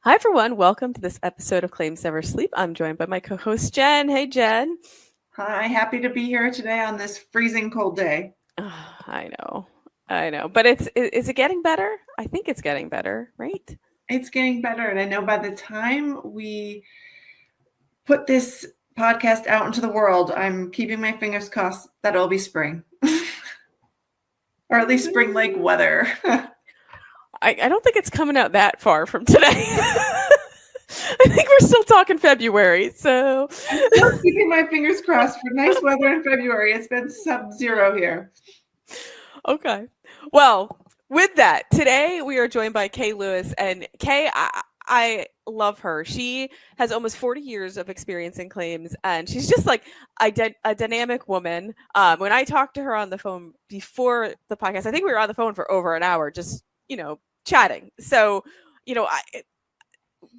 Hi, everyone. Welcome to this episode of Claims Never Sleep. I'm joined by my co-host, Jen. Hey, Jen. Hi, happy to be here today on this freezing cold day. Oh, I know. But is it getting better? I think it's getting better, right? It's getting better. And I know by the time we put this podcast out into the world, I'm keeping my fingers crossed that it'll be spring. Or at least spring-like weather. I don't think it's coming out that far from today. I think we're still talking February, so I'm still keeping my fingers crossed for nice weather in February. It's been sub-zero here. Okay. Well, with that, today we are joined by Kay Lewis, and Kay, I love her. She has almost 40 years of experience in claims, and she's just like a dynamic woman. When I talked to her on the phone before the podcast, I think we were on the phone for over an hour, just chatting. So,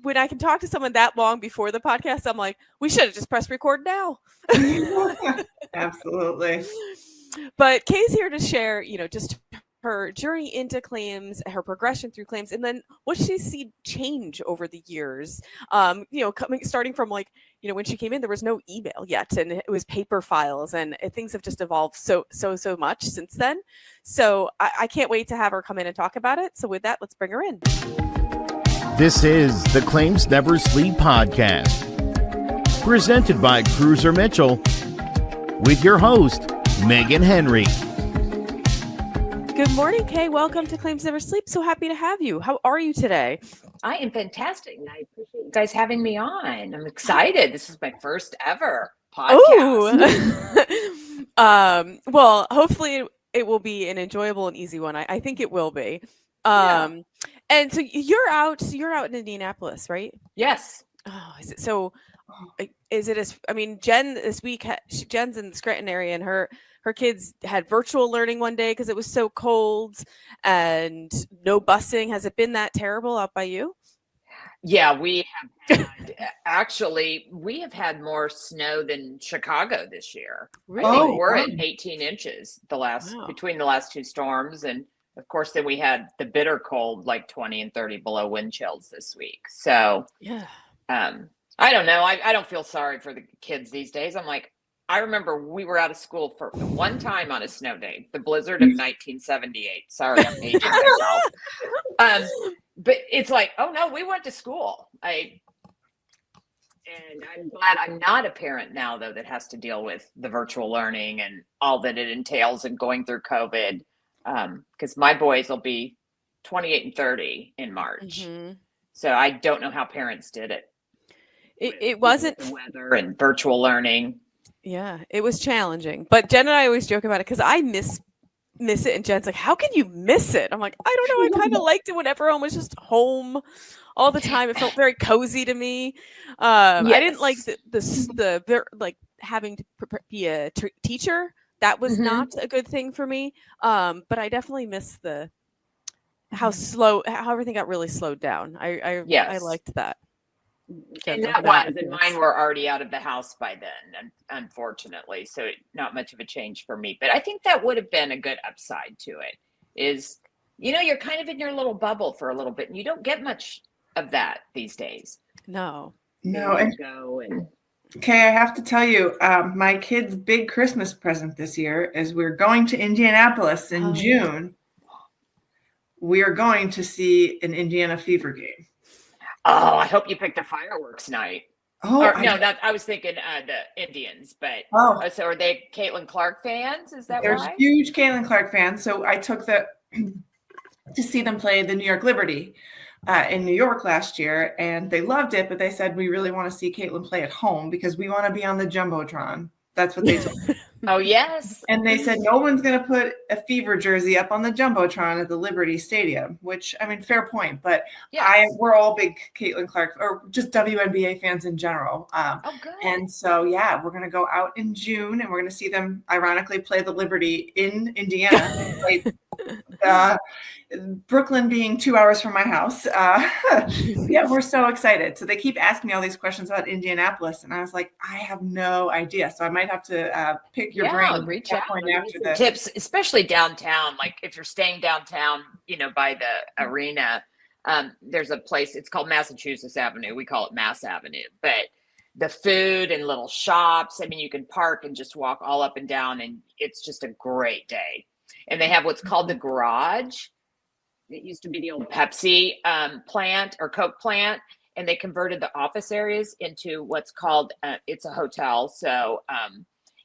when I can talk to someone that long before the podcast, I'm like, we should have just pressed record now. Absolutely. But Kay's here to share, just her journey into claims, her progression through claims, and then what she's seen change over the years. Starting from when she came in, there was no email yet, and it was paper files, and things have just evolved so much since then. So I can't wait to have her come in and talk about it. So with that, let's bring her in. This is the Claims Never Sleep podcast, presented by Cruiser Mitchell, with your host, Meghan Henry. Good morning, Kay. Welcome to Claims Never Sleep. So happy to have you. How are you today? I am fantastic, and I appreciate you guys having me on. I'm excited. This is my first ever podcast. Oh, well, hopefully it will be an enjoyable and easy one. I think it will be. And so you're out in Indianapolis, right? Yes. Oh, is it so? Is it Jen this week? Jen's in the Scranton area, and her kids had virtual learning one day because it was so cold and no busing. Has it been that terrible out by you? Yeah, we have we have had more snow than Chicago this year. Really? We're at 18 inches between the last two storms, and of course then we had the bitter cold, like 20 and 30 below wind chills this week. So yeah. I don't know. I don't feel sorry for the kids these days. I'm like, I remember we were out of school for one time on a snow day, the blizzard of 1978. Sorry, I'm aging myself. But it's like, oh no, we went to school. And I'm glad I'm not a parent now, though, that has to deal with the virtual learning and all that it entails and going through COVID. Because my boys will be 28 and 30 in March. Mm-hmm. So I don't know how parents did it. It wasn't the weather and virtual learning. Yeah, it was challenging. But Jen and I always joke about it because I miss it. And Jen's like, how can you miss it? I'm like, I don't know. I kind of liked it when everyone was just home all the time. It felt very cozy to me. Yes. I didn't like the having to be a teacher. That was not a good thing for me. But I definitely miss how everything got really slowed down. I liked that. And mine were already out of the house by then, unfortunately. So not much of a change for me. But I think that would have been a good upside to it is, you're kind of in your little bubble for a little bit, and you don't get much of that these days. No. Okay, I have to tell you, my kid's big Christmas present this year is we're going to Indianapolis in June. We are going to see an Indiana Fever game. Oh, I hope you picked a fireworks night. I was thinking the Indians, but so are they Caitlin Clark fans? Is that they're why? Huge Caitlin Clark fans. So I took to see them play the New York Liberty in New York last year, and they loved it, but they said we really want to see Caitlin play at home because we want to be on the Jumbotron. That's what they told me. Oh, yes. And they said no one's going to put a Fever jersey up on the Jumbotron at the Liberty Stadium, which, fair point. But yes. We're all big Caitlin Clark or just WNBA fans in general. Good. And so, we're going to go out in June and we're going to see them, ironically, play the Liberty in Indiana. Brooklyn being 2 hours from my house. We're so excited. So they keep asking me all these questions about Indianapolis. And I was like, I have no idea. So I might have to pick your brain. Reach out. Tips, especially downtown. Like if you're staying downtown, by the arena, There's a place, it's called Massachusetts Avenue. We call it Mass Avenue, but the food and little shops, I mean, you can park and just walk all up and down, and it's just a great day. And they have what's called the garage. It used to be the old Pepsi plant or Coke plant, and they converted the office areas into what's called, it's a hotel. So,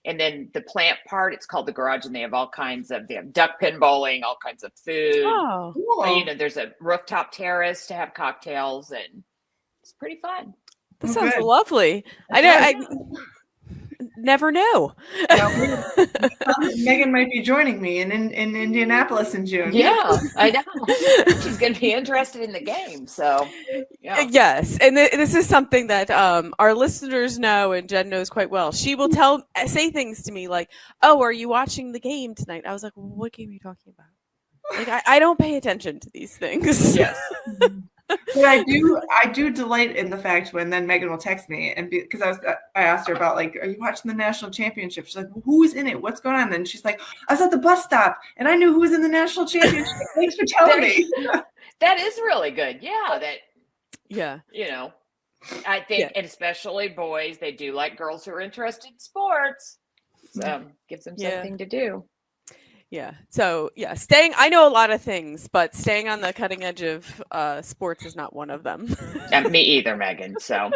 and then the plant part, it's called the garage, and they have all kinds of, they have duck pin bowling, all kinds of food. Oh, Cool. You know, there's a rooftop terrace to have cocktails, and it's pretty fun. that Oh, sounds good. lovely. I never knew. Megan might be joining me in Indianapolis in June. Yeah, I know. She's going to be interested in the game. So, yeah. Yes, and this is something that our listeners know, and Jen knows quite well. She will say things to me like, "Oh, are you watching the game tonight?" I was like, "What game are you talking about?" Like, I don't pay attention to these things. Yes. But I do delight in the fact when then Megan will text me, and because I asked her about, like, are you watching the national championship? She's like, well, who's in it? What's going on? And she's like, I was at the bus stop and I knew who was in the national championship. Thanks for telling me. That is really good. Yeah. Yeah. You know, I think, and especially boys, they do like girls who are interested in sports. So gives them something to do. Yeah. So yeah, I know a lot of things, but staying on the cutting edge of sports is not one of them. Me either, Megan. So,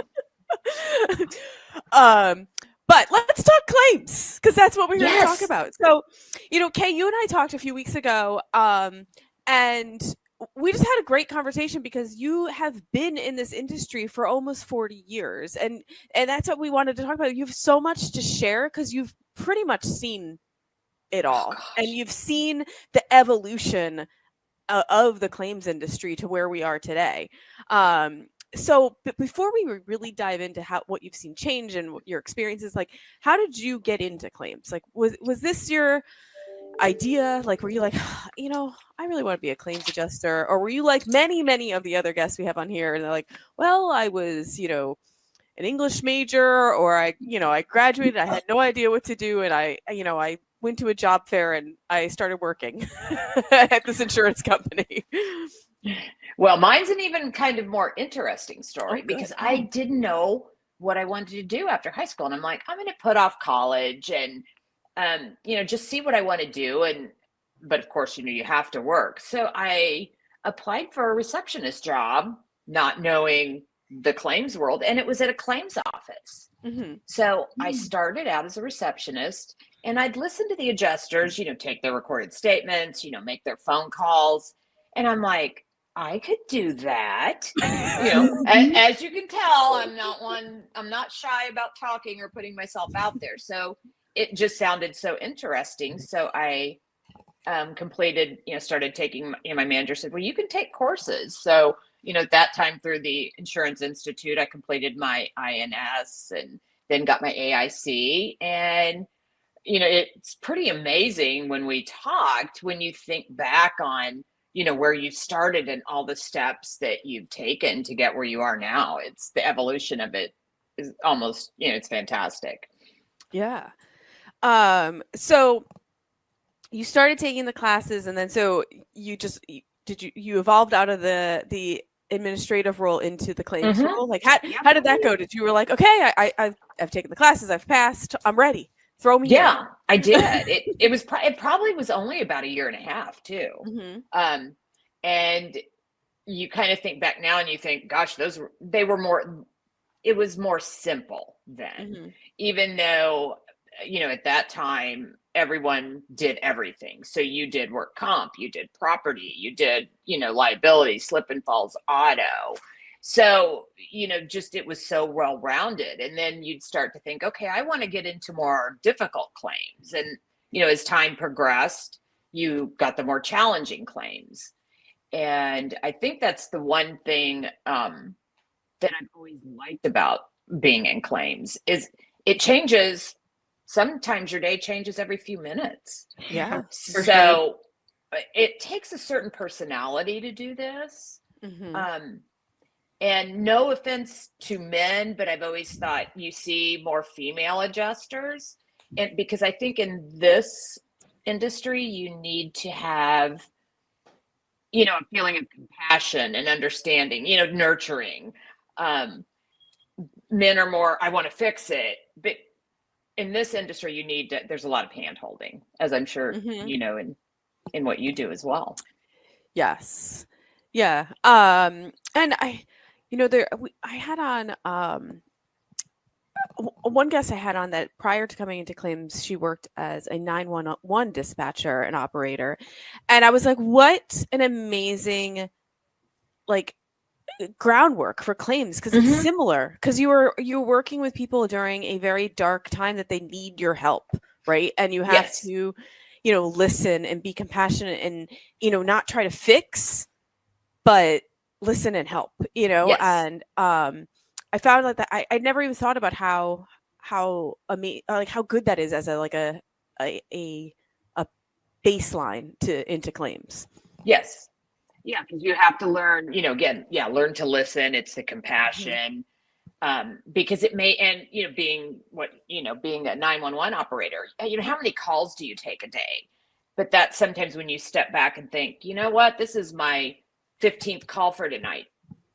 but let's talk claims, because that's what we're here to talk Yes. about. So, you know, Kay, you and I talked a few weeks ago, and we just had a great conversation because you have been in this industry for almost 40 years, and that's what we wanted to talk about. You have so much to share because you've pretty much seen it all, and you've seen the evolution of the claims industry to where we are today. So but before we really dive into what you've seen change and what your experiences, like, how did you get into claims? Like, was this your idea? Like, were you like, you know, I really want to be a claims adjuster? Or were you like many of the other guests we have on here, and they're like, well, I was, you know, an English major, or I graduated, I had no idea what to do, and I went to a job fair and I started working at this insurance company. Well, mine's an even kind of more interesting story because I didn't know what I wanted to do after high school. And I'm like, I'm going to put off college and, just see what I want to do. But of course, you have to work. So I applied for a receptionist job, not knowing the claims world. And it was at a claims office. Mm-hmm. So I started out as a receptionist, and I'd listen to the adjusters, take their recorded statements, make their phone calls. And I'm like, I could do that. As you can tell, I'm not shy about talking or putting myself out there. So it just sounded so interesting. So I completed, started taking, my manager said, well, you can take courses. So, at that time through the Insurance Institute, I completed my INS and then got my AIC. And, it's pretty amazing when we talked, when you think back on, where you started and all the steps that you've taken to get where you are now. It's the evolution of it is almost, it's fantastic. Yeah. So you started taking the classes, and then so you evolved out of the administrative role into the claims role? Like, how did that go? Did you were like, okay, I've taken the classes, I've passed, I'm ready. Throw me in. I did. It probably was only about a year and a half too. Mm-hmm. And you kind of think back now and you think, gosh, it was more simple then, even though, at that time, everyone did everything. So you did work comp, you did property, you did, liability, slip and falls, auto. So, it was so well-rounded. And then you'd start to think, okay, I want to get into more difficult claims. And, as time progressed, you got the more challenging claims. And I think that's the one thing that I've always liked about being in claims is it changes. Sometimes your day changes every few minutes. Yeah. So it takes a certain personality to do this. Mm-hmm. And no offense to men, but I've always thought you see more female adjusters. And because I think in this industry, you need to have a feeling of compassion and understanding, nurturing. Men are more, I want to fix it. But in this industry, there's a lot of hand holding, as I'm sure, in what you do as well. Yes. Yeah. And I had on, one guest I had on that prior to coming into Claims, she worked as a 911 dispatcher and operator. And I was like, what an amazing, like, groundwork for Claims, because it's similar, because you're working with people during a very dark time that they need your help, right? And you have to, listen and be compassionate and, not try to fix, but listen and help, and I found like that I never even thought about how like how good that is as a baseline into Claims. Yes. Yeah, because you have to learn, learn to listen. It's the compassion, because it may, and being a 911 operator, how many calls do you take a day? But that sometimes when you step back and think, you know what, this is my 15th call for tonight,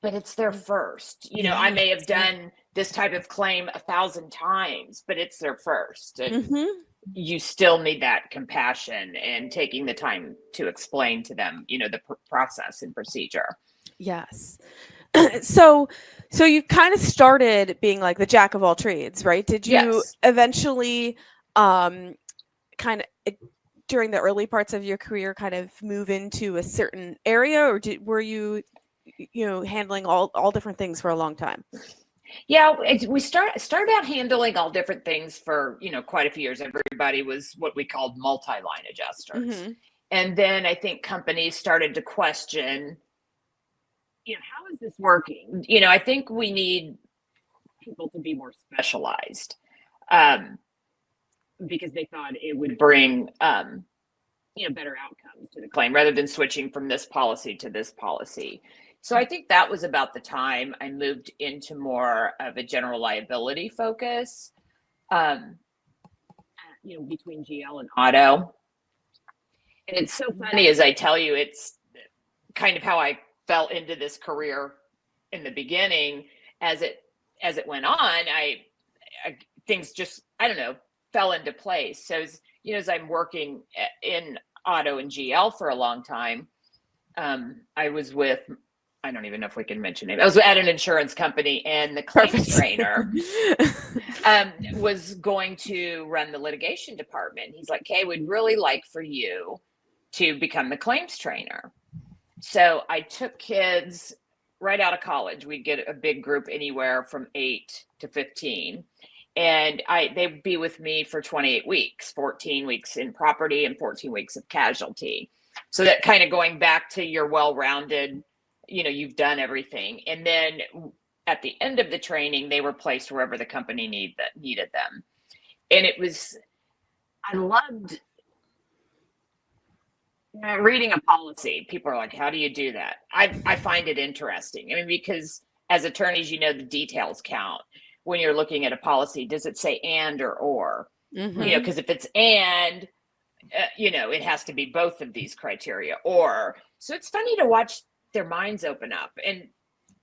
but it's their first. I may have done this type of claim 1,000 times, but it's their first. And you still need that compassion and taking the time to explain to them, the process and procedure. Of So you kind of started being like the jack of all trades, right? Did you eventually kind of during the early parts of your career kind of move into a certain area, or were you handling all different things for a long time? Yeah, we started out handling all different things for, quite a few years. Everybody was what we called multi-line adjusters. And then I think companies started to question, how is this working? I think we need people to be more specialized, because they thought it would bring, better outcomes to the claim rather than switching from this policy to this policy. So I think that was about the time I moved into more of a general liability focus, between GL and auto. And it's so funny, as I tell you, it's kind of how I fell into this career in the beginning. As it went on, I things just, I don't know, fell into place. So as I'm working in auto and GL for a long time, I was with, I don't even know if we can mention it. I was at an insurance company, and the claims trainer was going to run the litigation department. He's like, "Hey, we'd really like for you to become the claims trainer." So I took kids right out of college. We'd get a big group anywhere from 8 to 15. And they'd be with me for 28 weeks, 14 weeks in property and 14 weeks of casualty. So that kind of going back to your well-rounded, you've done everything. And then at the end of the training, they were placed wherever the company needed them. And I loved reading a policy. People are like, how do you do that? I find it interesting. I mean, because as attorneys, the details count. When you're looking at a policy, does it say and or? Because if it's and, it has to be both of these criteria, or. So it's funny to watch their minds open up and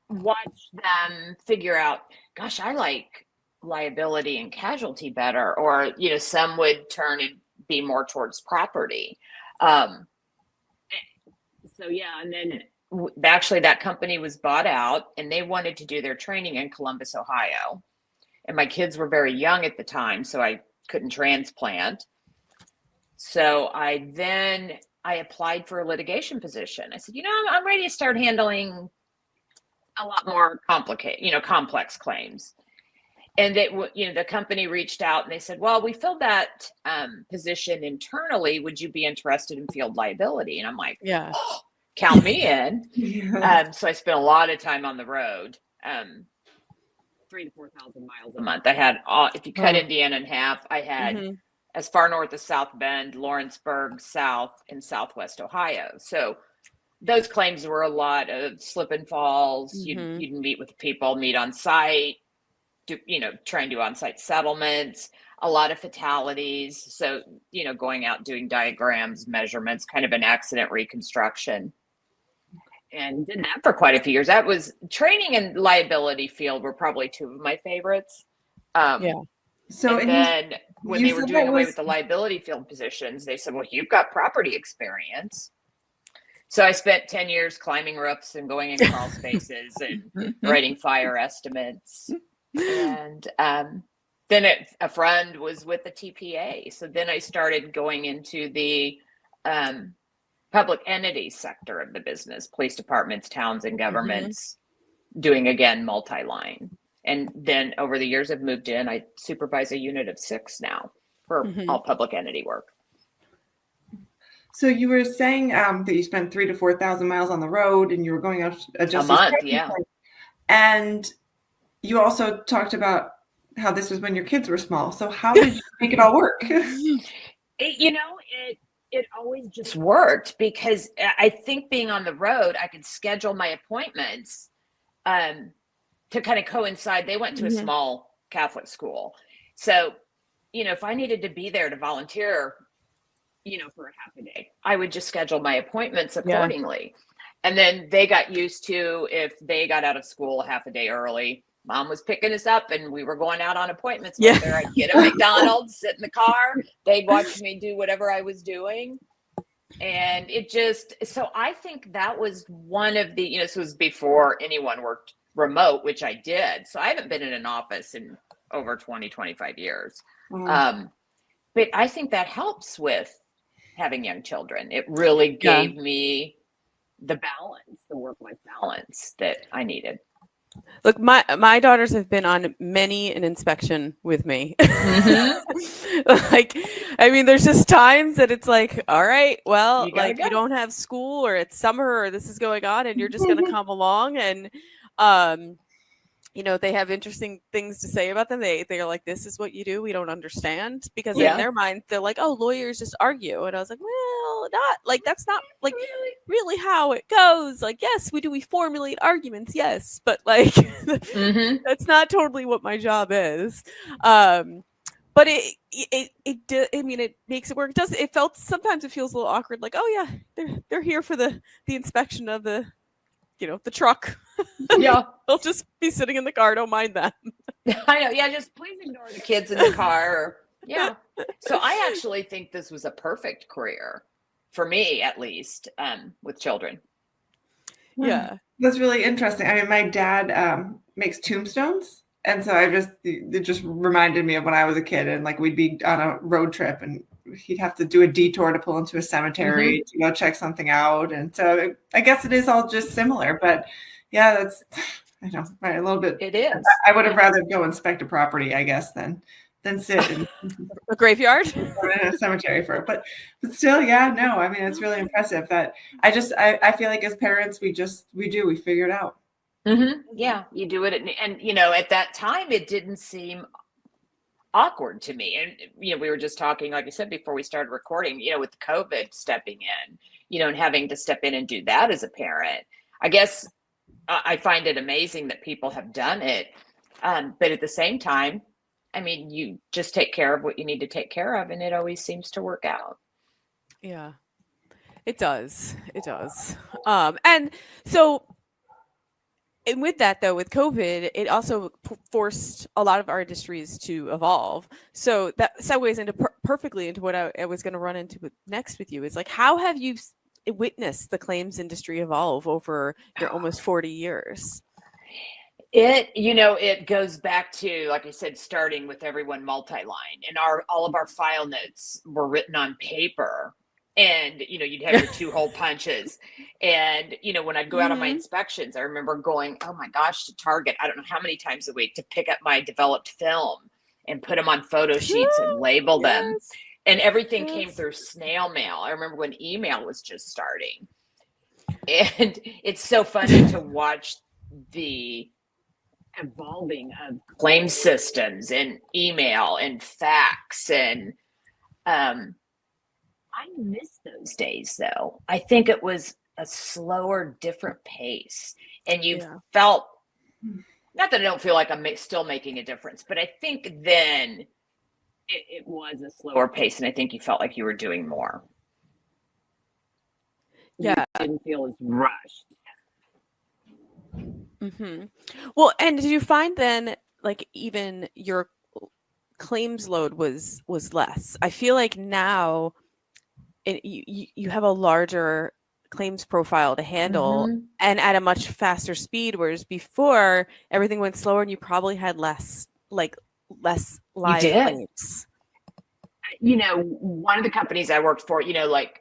watch them figure out, gosh, I like liability and casualty better, or, some would turn and be more towards property. And then actually that company was bought out, and they wanted to do their training in Columbus, Ohio. And my kids were very young at the time, so I couldn't transplant. So I applied for a litigation position. I said, I'm ready to start handling a lot more complex claims. And the company reached out and they said, well, we filled that position internally. Would you be interested in field liability? And I'm like, yeah, oh, count me in. So I spent a lot of time on the road. 3,000 to 4,000 miles a month. I had, if you cut Indiana in half, I had as far north as South Bend, Lawrenceburg, South, and Southwest Ohio. So those claims were a lot of slip and falls. You'd meet with people, meet on site, try and do on-site settlements, a lot of fatalities. So, going out doing diagrams, measurements, kind of an accident reconstruction. and did that for quite a few years. That was training and liability field were probably two of my favorites. Yeah. So and then when they were said doing that away was- with the liability field positions, they said, well, you've got property experience. So I spent 10 years climbing roofs and going in crawl spaces and writing fire estimates. And then a friend was with the TPA. So then I started going into the public entity sector of the business, police departments, towns, and governments, doing, again, multi-line. And then over the years I've moved in, I supervise a unit of 6 now for all public entity work. So you were saying that you spent 3,000 to 4,000 miles on the road, and you were going up A month, yeah. And you also talked about how this was when your kids were small. So how did you make it all work? It always just worked, because I think being on the road, I could schedule my appointments to kind of coincide. They went to a small Catholic school. So, if I needed to be there to volunteer, for a half a day, I would just schedule my appointments accordingly. And then they got used to, if they got out of school half a day early, Mom was picking us up and we were going out on appointments with her. I'd get a McDonald's, sit in the car. They'd watch me do whatever I was doing. And so I think that was one of the, this was before anyone worked remote, which I did. So I haven't been in an office in over 20, 25 years. But I think that helps with having young children. It really gave me the balance, the work-life balance that I needed. Look, my daughters have been on many an inspection with me. There's just times that it's like, all right, well, you don't have school, or it's summer, or this is going on, and you're just going to come along. And they have interesting things to say about them. They're like, this is what you do. We don't understand, because in their mind, they're like, oh, lawyers just argue. And I was like, well, that's not really how it goes. Like, yes, we formulate arguments. Yes. But that's not totally what my job is. But it makes it work. Sometimes it feels a little awkward. Like, oh yeah, they're here for the inspection of the truck. Yeah. They'll just be sitting in the car. Don't mind them. I know. Yeah. Just please ignore the kids in the car. Yeah. So I actually think this was a perfect career for me, at least, with children. Yeah. That's really interesting. I mean, my dad makes tombstones. And so it just reminded me of when I was a kid, and we'd be on a road trip and he'd have to do a detour to pull into a cemetery to go check something out. And so I guess it is all just similar, but yeah, that's, right, a little bit. It is. I would have rather go inspect a property, I guess, than sit in a graveyard in a cemetery for it. But still, it's really impressive that I feel like as parents, we figure it out. Yeah, you do it. And at that time, it didn't seem awkward to me. And, we were just talking, like I said, before we started recording, with COVID stepping in, and having to step in and do that as a parent. I guess I find it amazing that people have done it. But at the same time, you just take care of what you need to take care of, and it always seems to work out. Yeah, it does. It does. And so, and with that, though, with COVID, it also forced a lot of our industries to evolve. So that segues into perfectly into what I was going to run into next with you. Is how have you witnessed the claims industry evolve over your almost 40 years? It goes back to, like I said, starting with everyone multi-line, and all of our file notes were written on paper. And, you'd have your 2-hole punches. And, when I'd go out on my inspections, I remember going, oh my gosh, to Target, I don't know how many times a week, to pick up my developed film and put them on photo sheets and label them. And everything came through snail mail. I remember when email was just starting. And it's so funny to watch the evolving of claim systems and email and fax. And, I miss those days, though. I think it was a slower, different pace. And you felt, not that I don't feel like I'm still making a difference, but I think then it was a slower pace. And I think you felt like you were doing more. Yeah. You didn't feel as rushed. Mm-hmm. Well, and did you find then, like, even your claims load was less? I feel like now you have a larger claims profile to handle Mhm. and at a much faster speed, whereas before everything went slower and you probably had less You live did. claims. One of the companies I worked for, the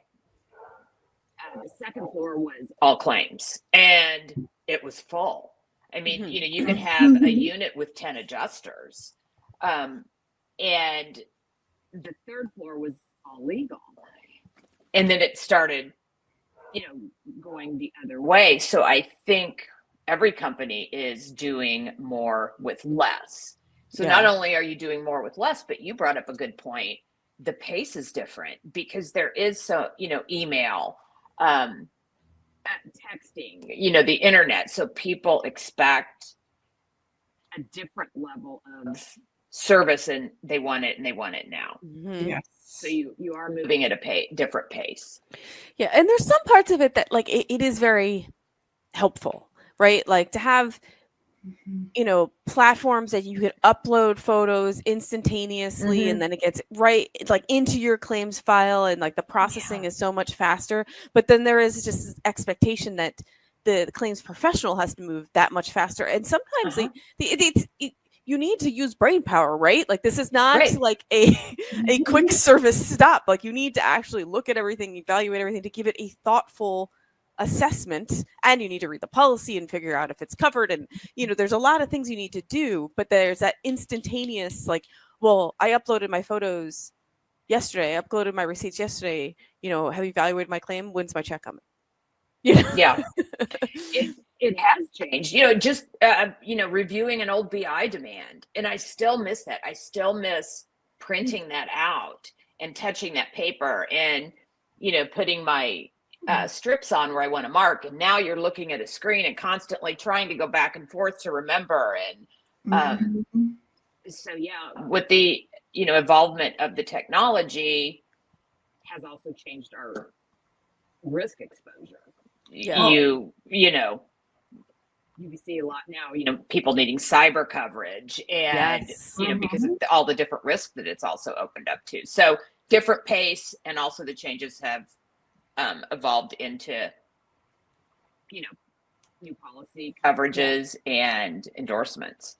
second floor was all claims and it was full. I mean, Mhm. you could have a unit with 10 adjusters. And the third floor was all legal. And then it started, going the other way. So I think every company is doing more with less. So not Yeah. only are you doing more with less, but you brought up a good point. The pace is different because there is email, texting, the internet. So people expect a different level of service and they want it now. Mhm. Yes. So you are moving at a different pace. Yeah, and there's some parts of it that, like, it is very helpful, right? Like to have platforms that you could upload photos instantaneously and then it gets right like into your claims file, and like the processing is so much faster. But then there is just this expectation that the claims professional has to move that much faster, and sometimes you need to use brain power, right? Like this is not Right. like a quick service stop. Like you need to actually look at everything, evaluate everything to give it a thoughtful assessment, and you need to read the policy and figure out if it's covered, and there's a lot of things you need to do. But there's that instantaneous, like, well, I uploaded my photos yesterday, I uploaded my receipts yesterday, have you evaluated my claim, when's my check coming? Yeah. It has changed, just reviewing an old BI demand, and I still miss that. I still miss printing that out and touching that paper and putting my strips on where I want to mark, and now you're looking at a screen and constantly trying to go back and forth to remember. And so with the involvement of the technology has also changed our risk exposure. You see a lot now, people needing cyber coverage and because of all the different risks that it's also opened up to. So different pace, and also the changes have evolved into new policy coverages and endorsements.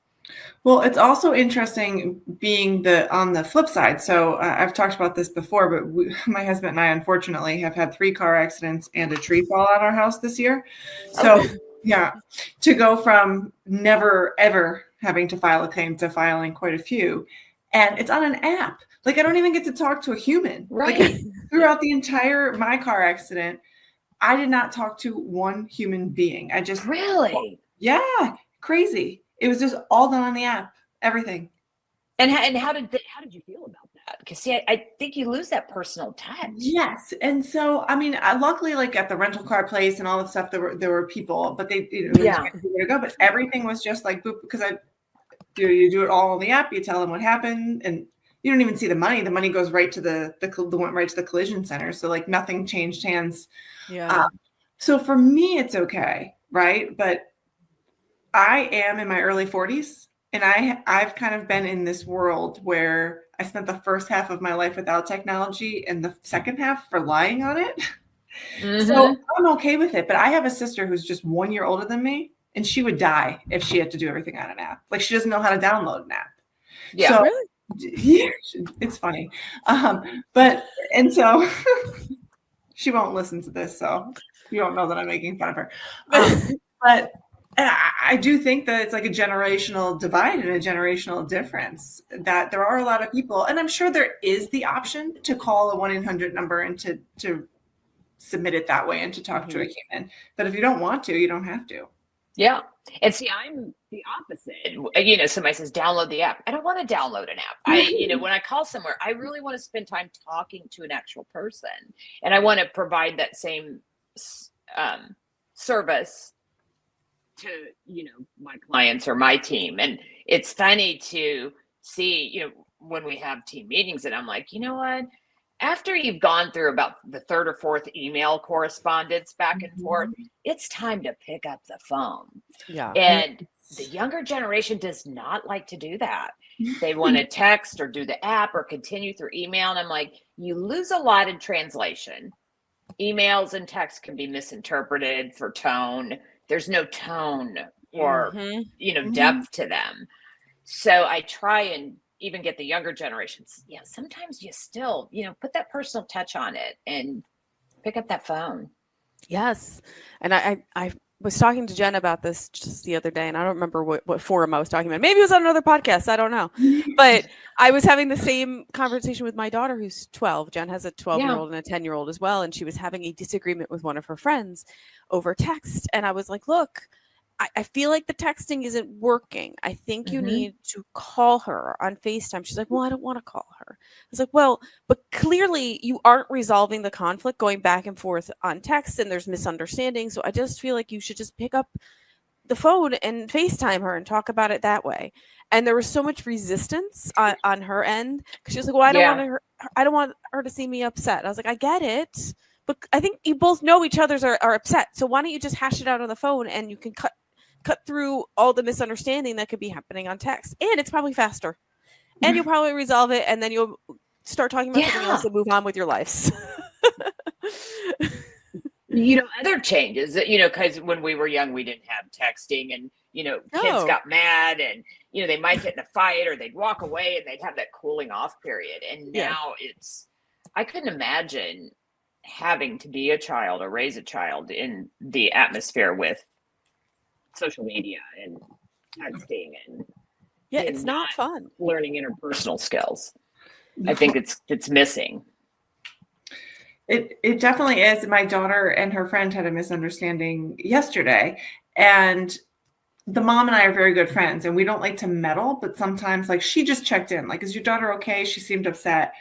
Well, it's also interesting being on the flip side. So I've talked about this before, but my husband and I, unfortunately, have had 3 car accidents and a tree fall on our house this year. So to go from never, ever having to file a claim to filing quite a few. And it's on an app. Like I don't even get to talk to a human. Right. Like throughout the entire my car accident, I did not talk to one human being. I just really, crazy. It was just all done on the app, everything. And how did you feel about that? Because I think you lose that personal touch. Yes, and so I mean, luckily, like at the rental car place and all the stuff, there were people, but they where to go. But everything was just like boop, because you do it all on the app. You tell them what happened, and you don't even see the money. The money goes right to went right to the collision center. So like nothing changed hands. Yeah. So for me, it's okay, right? But I am in my early 40s, and I've kind of been in this world where I spent the first half of my life without technology and the second half relying on it. So I'm okay with it. But I have a sister who's just 1 year older than me, and she would die if she had to do everything on an app. Like she doesn't know how to download an app. Yeah, so, really? Yeah, it's funny. And so she won't listen to this, so you don't know that I'm making fun of her. But I do think that it's like a generational divide and a generational difference, that there are a lot of people, and I'm sure there is the option to call a 1-800 number and to submit it that way and to talk to a human. But if you don't want to, you don't have to. Yeah. And see, I'm the opposite. Somebody says, download the app. I don't want to download an app. When I call somewhere, I really want to spend time talking to an actual person. And I want to provide that same service to, my clients or my team. And it's funny to see, when we have team meetings, and I'm like, you know what? after you've gone through about the third or fourth email correspondence back and forth, it's time to pick up the phone. Yeah. And the younger generation does not like to do that. They want to text or do the app or continue through email. And I'm like, you lose a lot in translation. Emails and text can be misinterpreted for tone. There's no tone or, depth to them. So I try and even get the younger generations. Yeah, sometimes you still, put that personal touch on it and pick up that phone. Yes. And I was talking to Jen about this just the other day, and I don't remember what forum I was talking about. Maybe it was on another podcast. I don't know. But I was having the same conversation with my daughter, who's 12. Jen has a 12-year-old and a 10-year-old as well. And she was having a disagreement with one of her friends over text. And I was like, look, I feel like the texting isn't working. I think you need to call her on FaceTime. She's like, well, I don't want to call her. I was like, well, but clearly you aren't resolving the conflict going back and forth on text, and there's misunderstanding. So I just feel like you should just pick up the phone and FaceTime her and talk about it that way. And there was so much resistance on her end because she was like, well, I don't want her to see me upset. I was like, I get it, but I think you both know each other's are upset. So why don't you just hash it out on the phone, and you can cut through all the misunderstanding that could be happening on text, and it's probably faster, and you'll probably resolve it, and then you'll start talking about something else and move on with your lives. Other changes, because when we were young, we didn't have texting, and kids got mad, and they might get in a fight, or they'd walk away, and they'd have that cooling off period. And now I couldn't imagine having to be a child or raise a child in the atmosphere with social media and texting and it's not fun learning interpersonal skills. I think it's missing. It definitely is. My daughter and her friend had a misunderstanding yesterday, and the mom and I are very good friends, and we don't like to meddle, but sometimes, like, she just checked in, like, is your daughter okay? She seemed upset.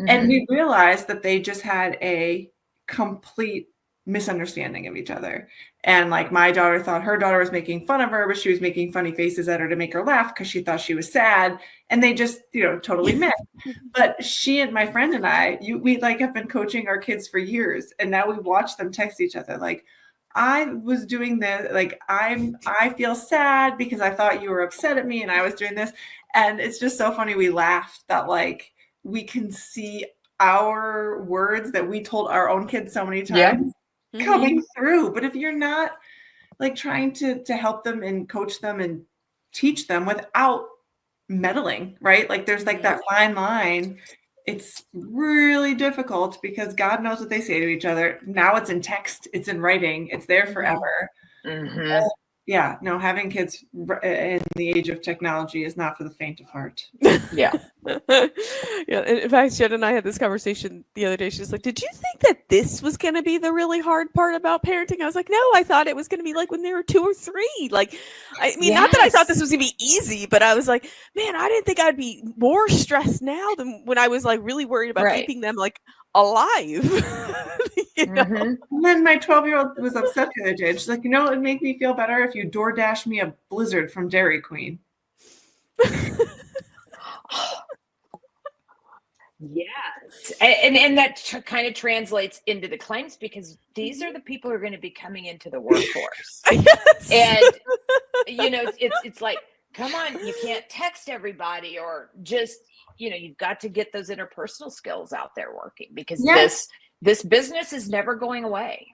And we realized that they just had a complete misunderstanding of each other. And like, my daughter thought her daughter was making fun of her, but she was making funny faces at her to make her laugh because she thought she was sad. And they just, totally missed. But she and my friend and I, we like have been coaching our kids for years. And now we watch them text each other. Like, I was doing this, like, I feel sad because I thought you were upset at me and I was doing this. And it's just so funny. We laughed that, like, we can see our words that we told our own kids so many times coming through. But if you're not, like, trying to help them and coach them and teach them without meddling, right? Like, there's like that fine line. It's really difficult because God knows what they say to each other. Now it's in text, it's in writing, it's there forever. Having kids in the age of technology is not for the faint of heart. Yeah. In fact, Jen and I had this conversation the other day. She's like, did you think that this was going to be the really hard part about parenting? I was like, no, I thought it was going to be like when they were 2 or 3. Like, I mean, not that I thought this was going to be easy, but I was like, man, I didn't think I'd be more stressed now than when I was like really worried about keeping them like alive. And then my 12-year-old was upset the other day. She's like, it would make me feel better if you DoorDash me a Blizzard from Dairy Queen. Yes. And that kind of translates into the claims, because these are the people who are going to be coming into the workforce. And, it's like, come on, you can't text everybody, or just, you've got to get those interpersonal skills out there working, because this business is never going away.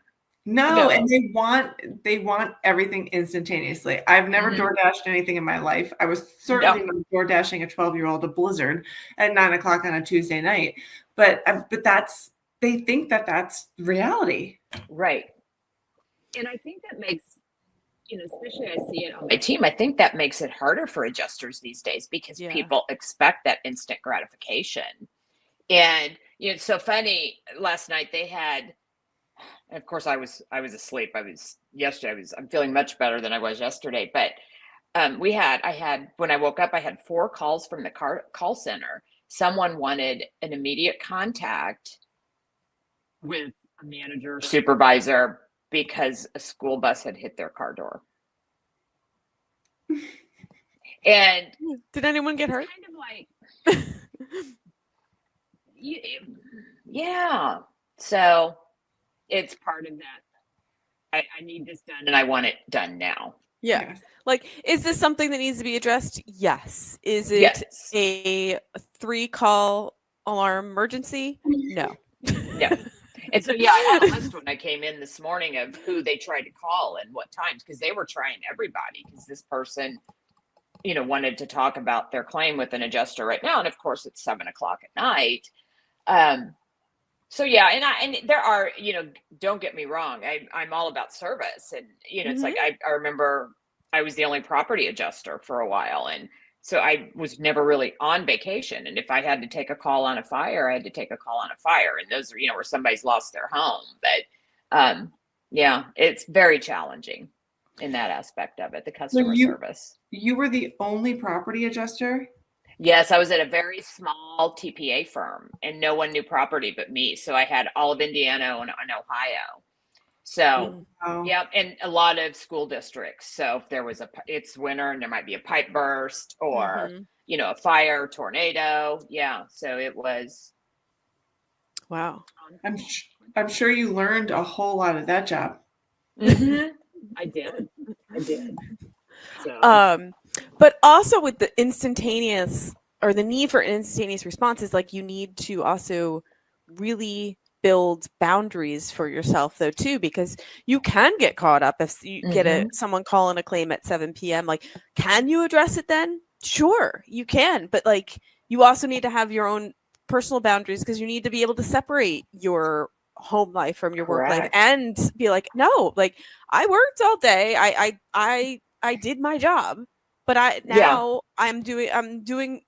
No, and they want everything instantaneously. I've never DoorDashed anything in my life. I was certainly not DoorDashing a 12-year-old a Blizzard at 9:00 on a Tuesday night. But they think that that's reality. Right. And I think that makes, especially I see it on my team, I think that makes it harder for adjusters these days, because people expect that instant gratification. And, it's so funny. Last night they had, of course, I was asleep. I'm feeling much better than I was yesterday. But when I woke up, I had 4 calls from the call center. Someone wanted an immediate contact with a manager, supervisor, because a school bus had hit their car door. And did anyone get hurt? Kind of like, Yeah. So it's part of that. I need this done and I want it done now. Yeah. Yes. Like, is this something that needs to be addressed? Yes. Is it Yes. a 3-call alarm emergency? No. No. And so, yeah, I had a list when I came in this morning of who they tried to call and what times, because they were trying everybody, because this person, wanted to talk about their claim with an adjuster right now. And of course, it's 7:00 at night. So yeah, and there are, don't get me wrong, I'm all about service, and it's like I remember I was the only property adjuster for a while, and so I was never really on vacation. And if I had to take a call on a fire, I had to take a call on a fire, and those are where somebody's lost their home. But yeah, it's very challenging in that aspect of it, the customer service. You were the only property adjuster? Yes, I was at a very small TPA firm, and no one knew property but me. So I had all of Indiana and Ohio. So, yeah, and a lot of school districts. So if there was it's winter and there might be a pipe burst or, a fire, tornado. Yeah. So it was. Wow. I'm sure you learned a whole lot of that job. I did. So. But also with the instantaneous, or the need for instantaneous responses, like, you need to also really build boundaries for yourself though too, because you can get caught up if you get someone calling a claim at 7 p.m. Like, can you address it then? Sure, you can, but like, you also need to have your own personal boundaries, because you need to be able to separate your home life from your work life and be like, no, like, I worked all day, I did my job, but I'm doing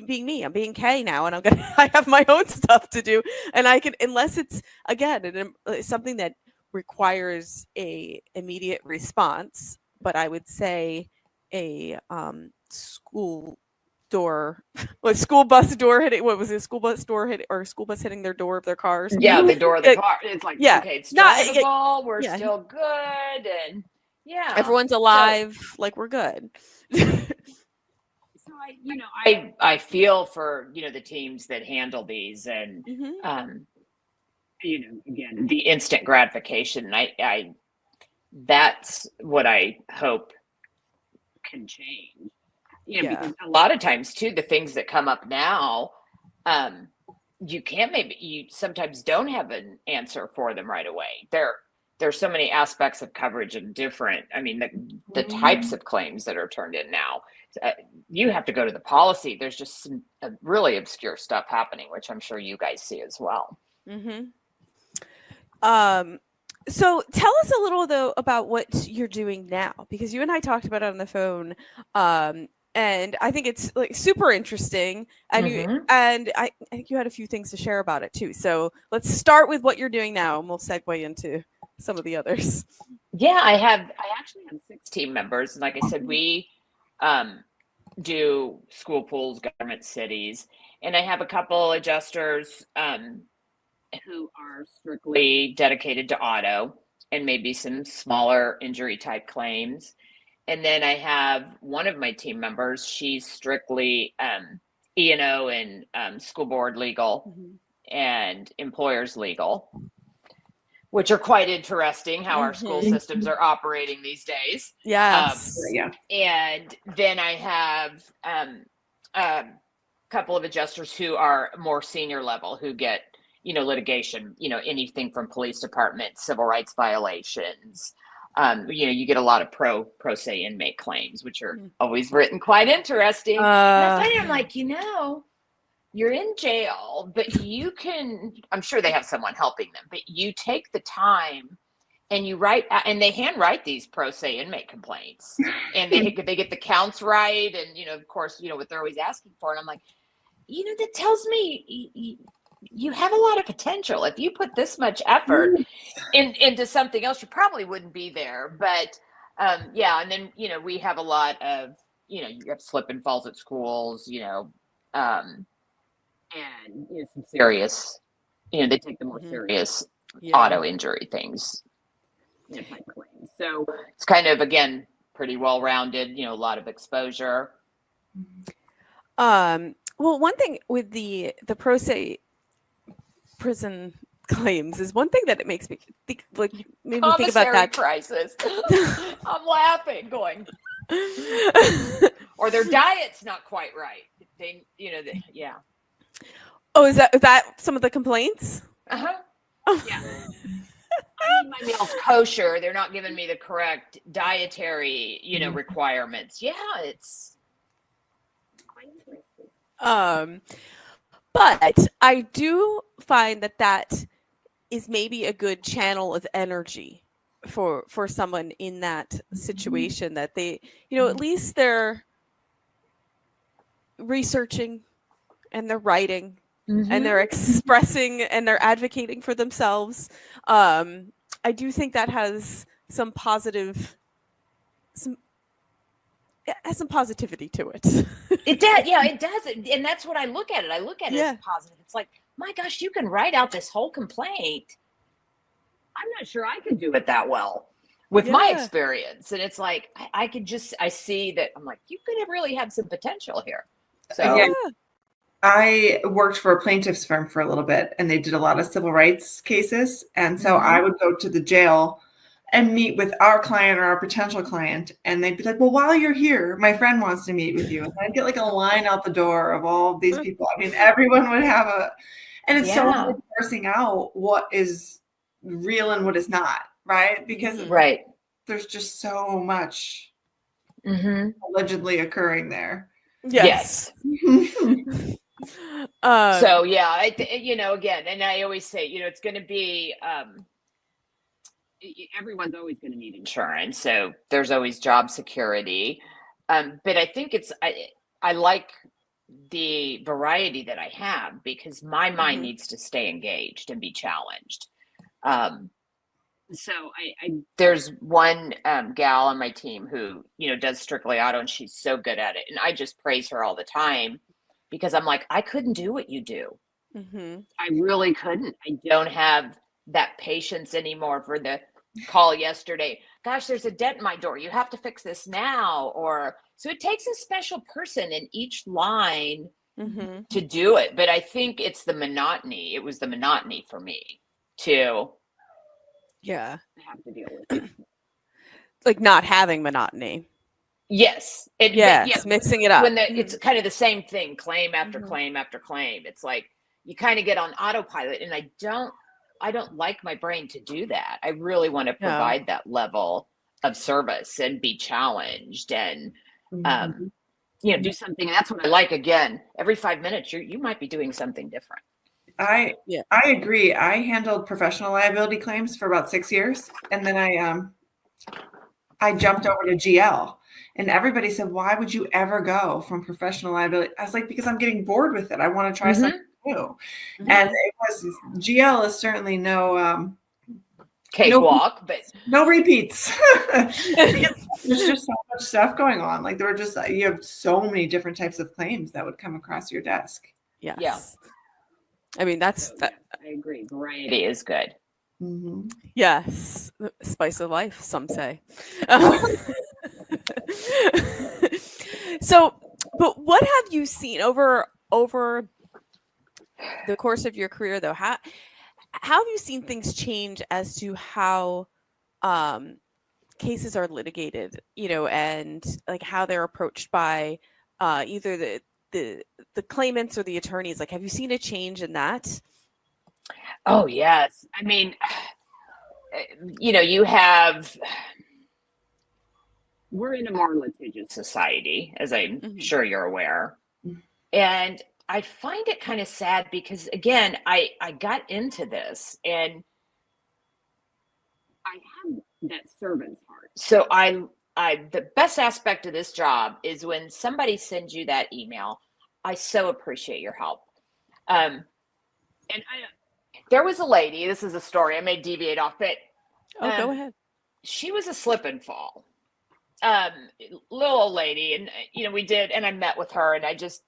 being me. I'm being Kay now, and I have my own stuff to do, and I can, unless it's again something that requires a immediate response. But I would say a school bus door hitting. What was it? School bus door hit, or school bus hitting their door of their cars? Yeah, the door of the car. It's like, okay, it's drivable. We're still good, and everyone's alive. Like, we're good. So I feel for the teams that handle these, and again, the instant gratification. I that's what I hope can change. Because a lot of times too, the things that come up now, you sometimes don't have an answer for them right away. There's so many aspects of coverage and different. I mean, the types of claims that are turned in now. You have to go to the policy. There's just some really obscure stuff happening, which I'm sure you guys see as well. So tell us a little though about what you're doing now, because you and I talked about it on the phone, and I think it's like super interesting, and I think you had a few things to share about it too. So let's start with what you're doing now, and we'll segue into some of the others. Yeah, I actually have 6 team members, and like I said, we do school pools, government cities, and I have a couple adjusters who are strictly dedicated to auto and maybe some smaller injury type claims. And then I have one of my team members, she's strictly E&O and school board legal and employers legal, which are quite interesting how our school systems are operating these days. Yes. And then I have a couple of adjusters who are more senior level, who get, litigation, anything from police department, civil rights violations. You get a lot of pro se inmate claims, which are always written quite interesting. And I'm like, you're in jail, but you can, I'm sure they have someone helping them, but you take the time and you write, and they handwrite these pro se inmate complaints, and they get the counts right. And, of course, what they're always asking for. And I'm like, that tells me you have a lot of potential. If you put this much effort into something else, you probably wouldn't be there. But and then, we have a lot of, you have slip and falls at schools, and some serious, they take the more serious auto injury things, type claims. So it's kind of, again, pretty well rounded, a lot of exposure. Well, one thing with the pro se prison claims is one thing that it makes me think, like, made me think about that crisis. I'm laughing, going, or their diet's not quite right. They, yeah. Oh, is that some of the complaints? Uh-huh. Yeah. I need my meals kosher. They're not giving me the correct dietary, requirements. Yeah, it's quite interesting. But I do find that is maybe a good channel of energy for someone in that situation, that they, at least they're researching and they're writing and they're expressing and they're advocating for themselves. I do think that has some positivity to it. It does. Yeah, it does. And that's what I look at it. I look at it as positive. It's like, my gosh, you can write out this whole complaint. I'm not sure I could do it that well with my experience. And it's like, I see that. I'm like, you could really have some potential here. So I worked for a plaintiff's firm for a little bit, and they did a lot of civil rights cases. And so I would go to the jail and meet with our client or our potential client. And they'd be like, well, while you're here, my friend wants to meet with you. And I'd get like a line out the door of all of these people. I mean, everyone would have and it's so hard parsing out what is real and what is not, right? Because there's just so much allegedly occurring there. Yes. So yeah, again, and I always say, it's going to be, everyone's always going to need insurance. So there's always job security. But I think I like the variety that I have, because my mind needs to stay engaged and be challenged. So there's one gal on my team who, does strictly auto, and she's so good at it. And I just praise her all the time, because I'm like, I couldn't do what you do. I really couldn't. I don't have that patience anymore for the call yesterday. Gosh, there's a dent in my door. You have to fix this now. So it takes a special person in each line to do it. But I think it's the monotony. It was the monotony for me to have to deal with it. Like not having monotony. Yes. Mixing it up. When it's kind of the same thing, claim after claim after claim. It's like you kind of get on autopilot, and I don't like my brain to do that. I really want to provide that level of service and be challenged and do something. And that's what I like. Again, every 5 minutes you might be doing something different. I agree. I handled professional liability claims for about 6 years, and then I jumped over to GL. And everybody said, why would you ever go from professional liability? I was like, because I'm getting bored with it. I want to try something new. And GL is certainly no cakewalk, but no repeats. There's just so much stuff going on. Like you have so many different types of claims that would come across your desk. Yes. Yeah. I mean, I agree. Variety is good. Yes. Spice of life, some say. So, but what have you seen over the course of your career, though? How have you seen things change as to how cases are litigated, and like how they're approached by either the claimants or the attorneys? Like, have you seen a change in that? Oh, yes. I mean, we're in a more litigious society, as I'm sure you're aware. And I find it kind of sad because, again, I got into this and I have that servant's heart. So the best aspect of this job is when somebody sends you that email, I so appreciate your help. There was a lady, this is a story, I may deviate off, but go ahead. She was a slip and fall. Little old lady, and we did, and I met with her, and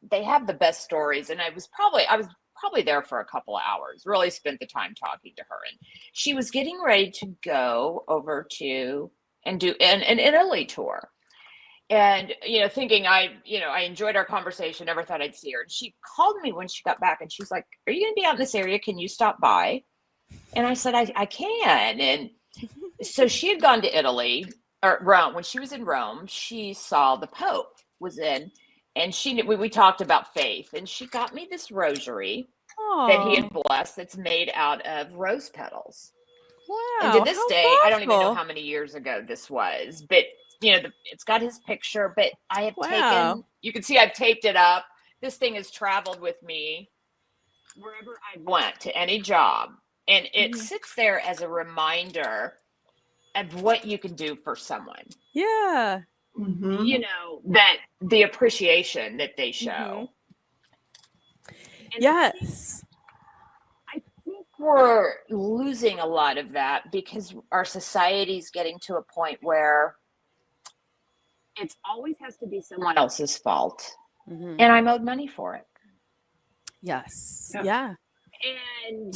they have the best stories, and I was probably there for a couple of hours, really spent the time talking to her, and she was getting ready to go over to and do an Italy tour. And, thinking I enjoyed our conversation, never thought I'd see her. And she called me when she got back and she's like, "Are you going to be out in this area? Can you stop by?" And I said, I can. And so she had gone to Italy or Rome. When she was in Rome, she saw the Pope was in, and we talked about faith, and she got me this rosary that he had blessed that's made out of rose petals. Wow. And to this day, thoughtful. I don't even know how many years ago this was, but it's got his picture, but I have taken, you can see I've taped it up. This thing has traveled with me wherever I went, to any job. And it sits there as a reminder of what you can do for someone. Yeah. That the appreciation that they show. Yes. I think we're losing a lot of that because our society's getting to a point where it always has to be someone else's fault. And I'm owed money for it. Yes. Yeah. And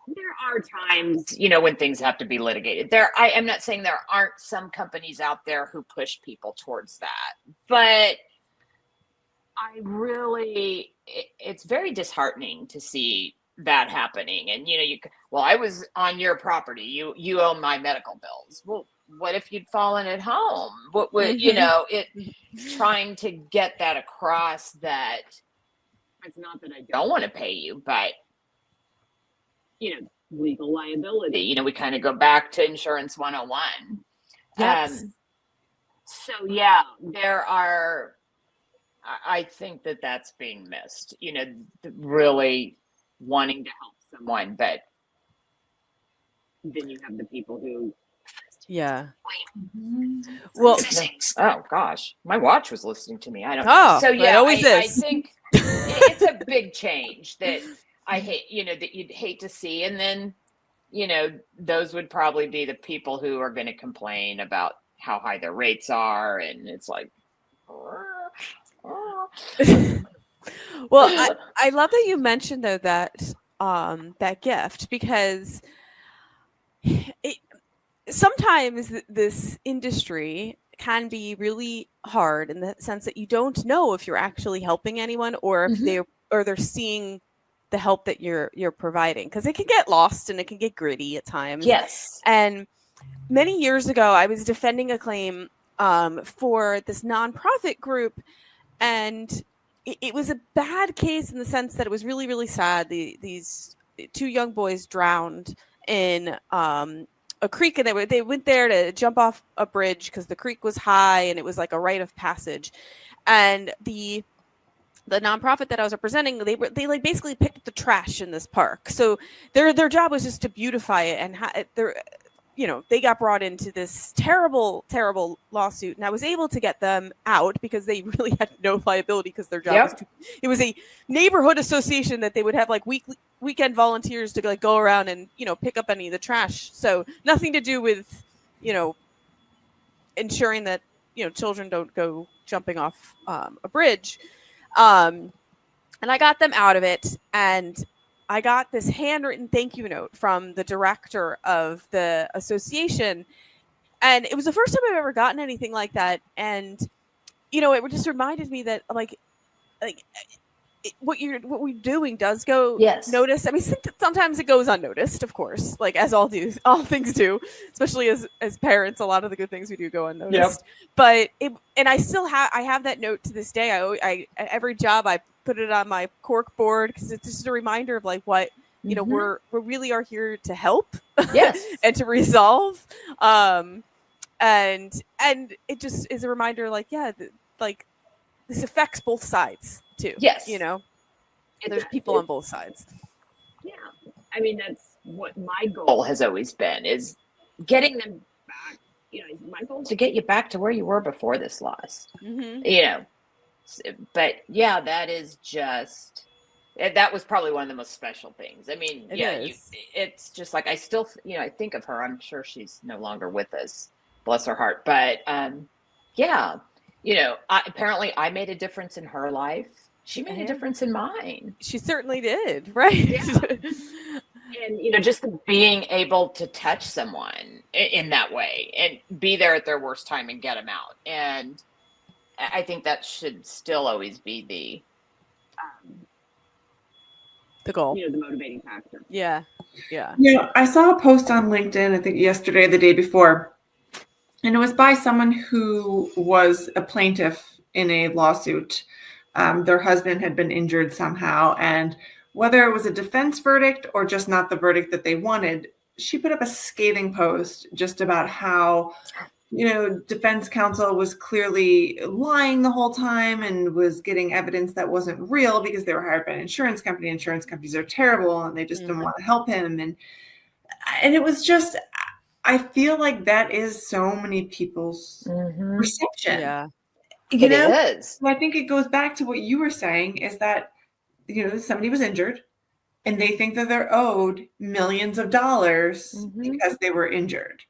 there are times, when things have to be litigated. I am not saying there aren't some companies out there who push people towards that, but it's very disheartening to see that happening. And, I was on your property. You own my medical bills. Well, what if you'd fallen at home? What would, trying to get that across that it's not that I don't want to pay you, but, legal liability, we kind of go back to insurance 101. Yes. So yeah, I think that's being missed, really wanting to help someone, but then you have the people who well, oh gosh, my watch was listening to me. I don't know. So yeah, it always I is. think it's a big change that I hate, that you'd hate to see. And then, those would probably be the people who are going to complain about how high their rates are. And it's like, well, I love that you mentioned though that gift, because sometimes this industry can be really hard in the sense that you don't know if you're actually helping anyone or if they're seeing the help that you're providing, because it can get lost and it can get gritty at times. Yes. And many years ago, I was defending a claim for this nonprofit group, and it was a bad case in the sense that it was really, really sad. These two young boys drowned in a creek, and they went there to jump off a bridge because the creek was high and it was like a rite of passage. And the nonprofit that I was representing, they like basically picked up the trash in this park. So their job was just to beautify it, and they got brought into this terrible, terrible lawsuit, and I was able to get them out because they really had no liability because their job was it was a neighborhood association that they would have like weekend volunteers to like go around and pick up any of the trash. So nothing to do with ensuring that children don't go jumping off a bridge. And I got them out of it, and I got this handwritten thank you note from the director of the association. And it was the first time I've ever gotten anything like that. And, it just reminded me that what we're doing does go noticed. I mean, sometimes it goes unnoticed, of course, like as all things do, especially as parents, a lot of the good things we do go unnoticed. But I still have that note to this day. I every job I put it on my cork board because it's just a reminder of like what we really are here to help, and to resolve. And it just is a reminder, like this affects both sides too. Yes. There's people on both sides. Yeah. I mean, that's what my goal has always been, is getting them back. My goal is to get you back to where you were before this loss. But yeah, that is just, that was probably one of the most special things. I mean, it's just like, I still, I think of her. I'm sure she's no longer with us, bless her heart. But apparently I made a difference in her life. She made a difference in mine. She certainly did, right? Yeah. And, just being able to touch someone in that way and be there at their worst time and get them out. And I think that should still always be The goal. the motivating factor. Yeah. Yeah. I saw a post on LinkedIn, I think yesterday or the day before, and it was by someone who was a plaintiff in a lawsuit. Their husband had been injured somehow, and whether it was a defense verdict or just not the verdict that they wanted, she put up a scathing post just about how, defense counsel was clearly lying the whole time and was getting evidence that wasn't real because they were hired by an insurance company. Insurance companies are terrible and they just don't want to help him. And it was just, I feel like that is so many people's perception. Yeah. It is. I think it goes back to what you were saying, is that, somebody was injured and they think that they're owed millions of dollars because they were injured.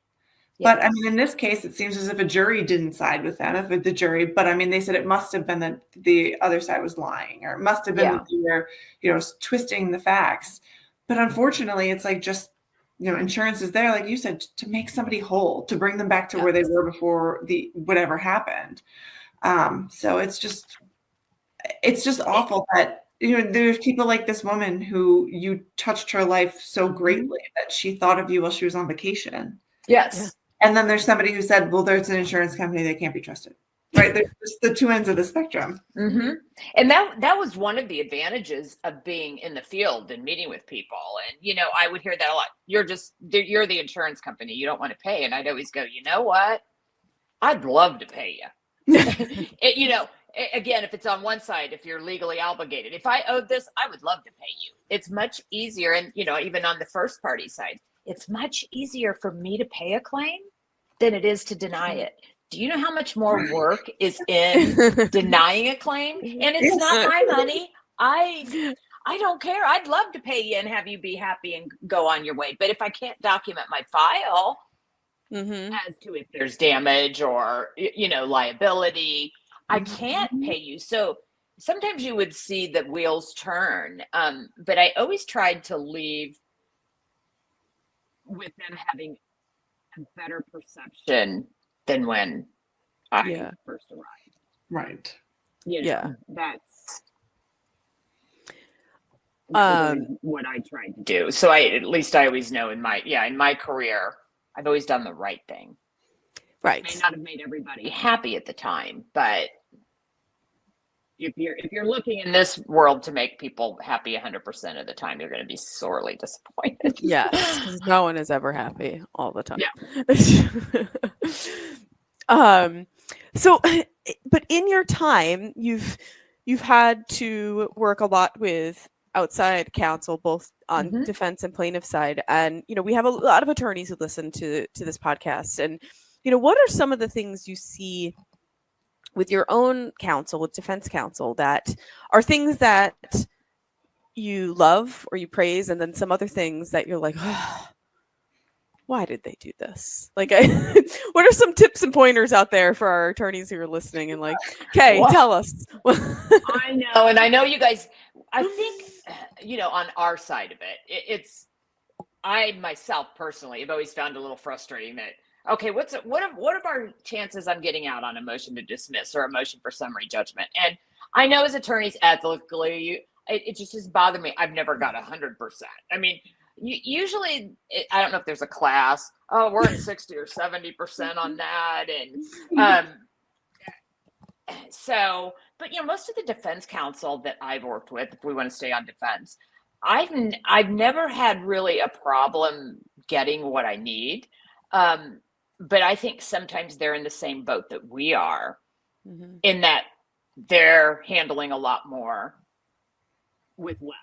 Yes. But I mean, in this case, it seems as if a jury didn't side with them, if the jury, but I mean, they said it must have been that the other side was lying, or it must have been that they were, twisting the facts. But unfortunately, it's like just, insurance is there, like you said, to make somebody whole, to bring them back to where they were before whatever happened. So it's just awful that, there's people like this woman who you touched her life so greatly that she thought of you while she was on vacation. Yes. Yeah. And then there's somebody who said, well, there's an insurance company that can't be trusted. Right. There's just the two ends of the spectrum. Mm-hmm. And that was one of the advantages of being in the field and meeting with people. And, I would hear that a lot. You're the insurance company. You don't want to pay. And I'd always go, you know what? I'd love to pay you. Again, if it's on one side, if you're legally obligated, if I owed this, I would love to pay you. It's much easier. And, even on the first party side, it's much easier for me to pay a claim than it is to deny it. Do you know how much more work is in denying a claim? And it's not my money. I don't care. I'd love to pay you and have you be happy and go on your way. But if I can't document my file as to if there's damage or, liability, I can't pay you. So sometimes you would see the wheels turn. But I always tried to leave with them having a better perception than when I first arrived. Right. That's what I tried to do. So I always know in my career, I've always done the right thing. Right. It may not have made everybody happy at the time, but if you're looking in this world to make people happy 100% of the time, you're going to be sorely disappointed. Yes, because no one is ever happy all the time. Yeah. So, but in your time, you've had to work a lot with outside counsel, both on defense and plaintiff side, and we have a lot of attorneys who listen to this podcast, and what are some of the things you see with your own counsel, with defense counsel, that are things that you love or you praise, and then some other things that you're like, oh, why did they do this? Like, what are some tips and pointers out there for our attorneys who are listening and like, okay, tell us. I know. And I know you guys, I think, on our side of it, I myself personally have always found a little frustrating that, okay, what are our chances I'm getting out on a motion to dismiss or a motion for summary judgment? And I know as attorneys, ethically, it just bothered me. I've never got 100%. I mean, usually, I don't know if there's a class. Oh, we're at 60 or 70% on that, and so. But most of the defense counsel that I've worked with, if we want to stay on defense, I've never had really a problem getting what I need. But I think sometimes they're in the same boat that we are, in that they're handling a lot more with less.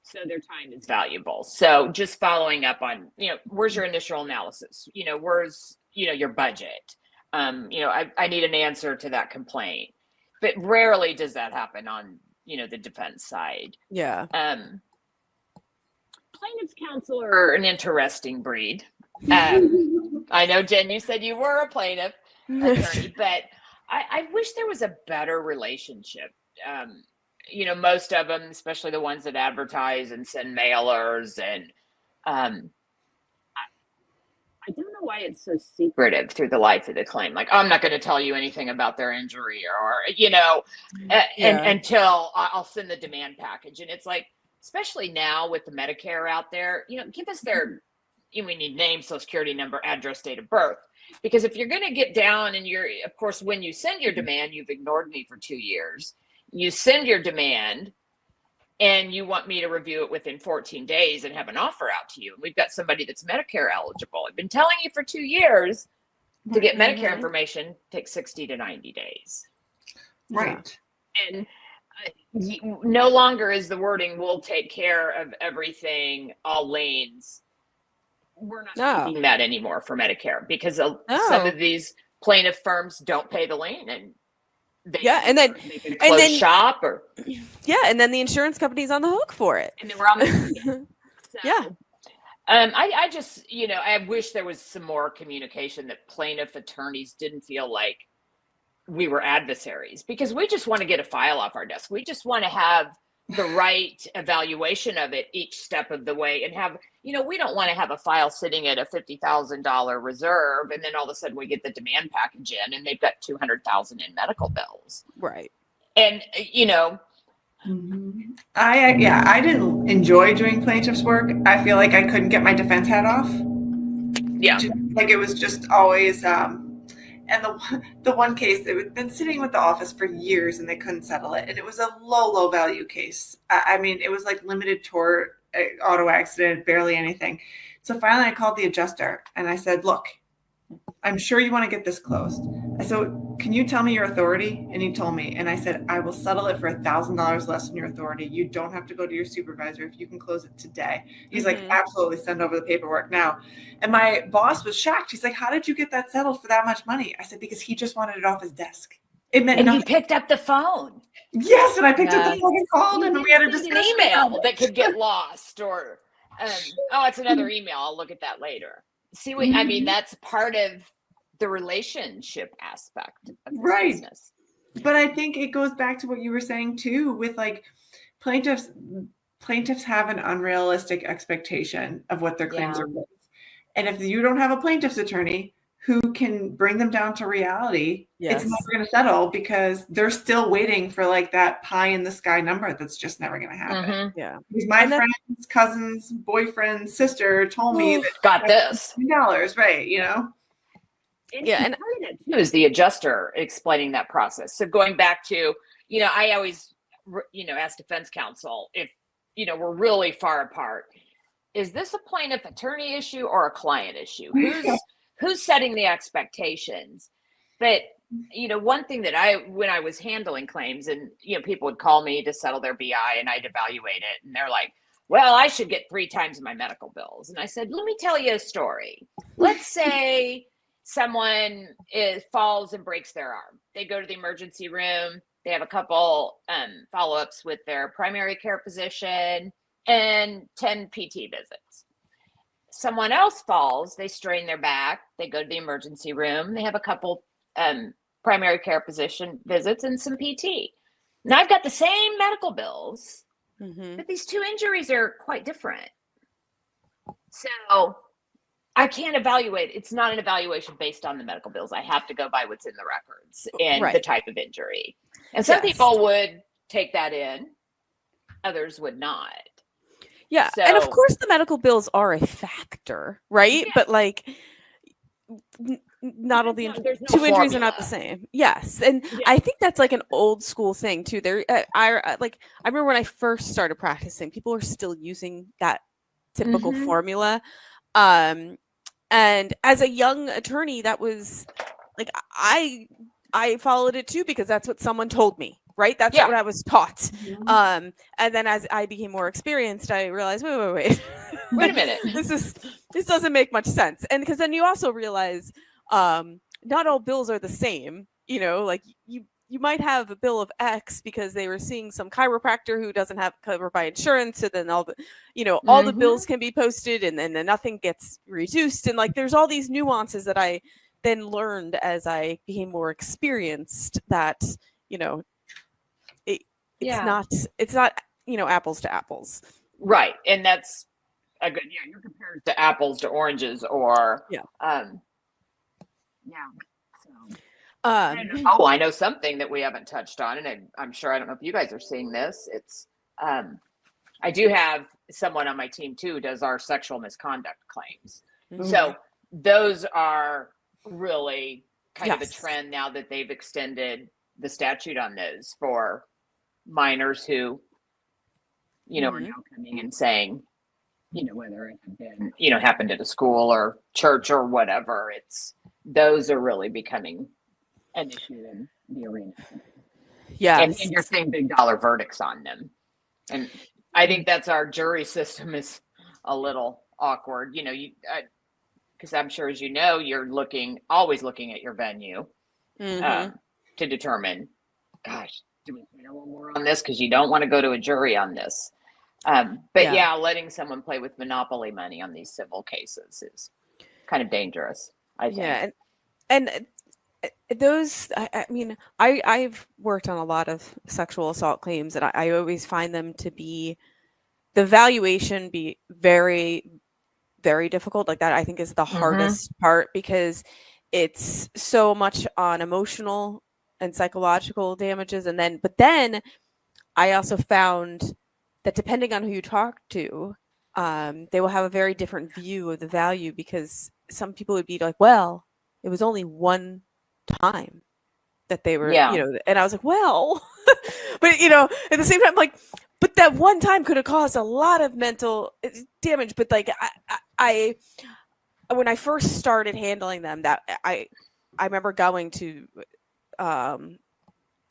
So their time is valuable. So just following up on, where's your initial analysis? Where's, your budget? I need an answer to that complaint. But rarely does that happen on, the defense side. Yeah. Plaintiffs' counsel are an interesting breed. I know, Jen, you said you were a plaintiff attorney, but I wish there was a better relationship. Most of them, especially the ones that advertise and send mailers, and I don't know why it's so secretive through the life of the claim. Like, I'm not going to tell you anything about their injury and until I'll send the demand package. And it's like, especially now with the Medicare out there, give us we need name, social security number, address, date of birth. Because if you're going to get down and of course, when you send your demand, you've ignored me for 2 years. You send your demand and you want me to review it within 14 days and have an offer out to you. And we've got somebody that's Medicare eligible. I've been telling you for 2 years to get Medicare information takes 60 to 90 days. Right. And no longer is the wording, we'll take care of everything, all lanes. We're not thinking that anymore for Medicare because some of these plaintiff firms don't pay the lane and they can close shop or and then the insurance company's on the hook for it. And then we're on the hook. So, I just, I wish there was some more communication that plaintiff attorneys didn't feel like we were adversaries because we just want to get a file off our desk. We just want to have the right evaluation of it each step of the way and have, we don't want to have a file sitting at a $50,000 reserve and then all of a sudden we get the demand package in and they've got $200,000 in medical bills. Right. And, I didn't enjoy doing plaintiff's work. I feel like I couldn't get my defense hat off. Yeah. Like it was just always, and the one case that had been sitting with the office for years and they couldn't settle it. And it was a low value case. I mean, it was like limited tort, auto accident, barely anything. So finally I called the adjuster and I said, look, I'm sure you want to get this closed. I said, can you tell me your authority? And he told me, and I said, I will settle it for $1,000 less than your authority. You don't have to go to your supervisor if you can close it today. He's like, absolutely, send over the paperwork now. And my boss was shocked. He's like, how did you get that settled for that much money? I said, because he just wanted it off his desk. It meant nothing. He picked up the phone. Yes, and I picked up the phone and called him, and we had a discussion. An email that could get lost, or it's another email. I'll look at that later. See what I mean? That's part of the relationship aspect of the business. But I think it goes back to what you were saying too, with like plaintiffs have an unrealistic expectation of what their claims are worth. And if you don't have a plaintiff's attorney who can bring them down to reality, it's never going to settle because they're still waiting for like that pie in the sky number that's just never going to happen. Yeah. Because my friend's cousin's boyfriend's sister told me that got this $2, right? And it was the adjuster explaining that process. So going back to, I always, ask defense counsel if, we're really far apart. Is this a plaintiff attorney issue or a client issue? Who's setting the expectations? But, one thing that when I was handling claims and, people would call me to settle their BI and I'd evaluate it. And they're like, well, I should get 3 times my medical bills. And I said, let me tell you a story. Let's say someone falls and breaks their arm. They go to the emergency room. They have a couple follow-ups with their primary care physician and 10 PT visits. Someone else falls, they strain their back, they go to the emergency room, they have a couple primary care physician visits and some PT. Now I've got the same medical bills, but these 2 injuries are quite different. So I can't evaluate. It's not an evaluation based on the medical bills. I have to go by what's in the records and the type of injury. And some people would take that in, others would not. Yeah. So, and of course the medical bills are a factor, right? Yeah. But like not all the 2 injuries are not the same. Yes. And I think that's like an old school thing too. I remember when I first started practicing, people were still using that typical formula. And as a young attorney, that was like, I followed it too, because that's what someone told me, right? That's what I was taught. And then as I became more experienced, I realized, wait a minute. This doesn't make much sense. And because then you also realize, not all bills are the same, like you might have a bill of X because they were seeing some chiropractor who doesn't have covered by insurance. So then all the bills can be posted and then nothing gets reduced. And like, there's all these nuances that I then learned as I became more experienced that, it's not, apples to apples. Right. And that's you're comparing to apples to oranges, or Yeah. So Um, I know something that we haven't touched on, and I'm sure, I don't know if you guys are seeing this. It's I do have someone on my team too who does our sexual misconduct claims. Mhm. So those are really kind of a Yes. trend now that they've extended the statute on those for minors who, are Mhm. now coming and saying, whether it had been, happened at a school or church or whatever. Those are really becoming an issue in the arena. Yes. And you're seeing big dollar verdicts on them. And I think that's our jury system is a little awkward, because I'm sure, as you know, you're always looking at your venue Mhm. to determine, gosh, do we pay a little more on this? Because you don't want to go to a jury on this. But Yeah. letting someone play with monopoly money on these civil cases is kind of dangerous, I think. Yeah, and those, I mean, I've worked on a lot of sexual assault claims, and I always find them to be the valuation be very, very difficult. Like that, I think is the hardest part, because it's so much on emotional and psychological damages, but then I also found that depending on who you talk to, they will have a very different view of the value, because some people would be like, well, it was only one time that they were, Yeah. and I was like, well, but at the same time, like, but that one time could have caused a lot of mental damage. But like, I when I first started handling them, that I remember going to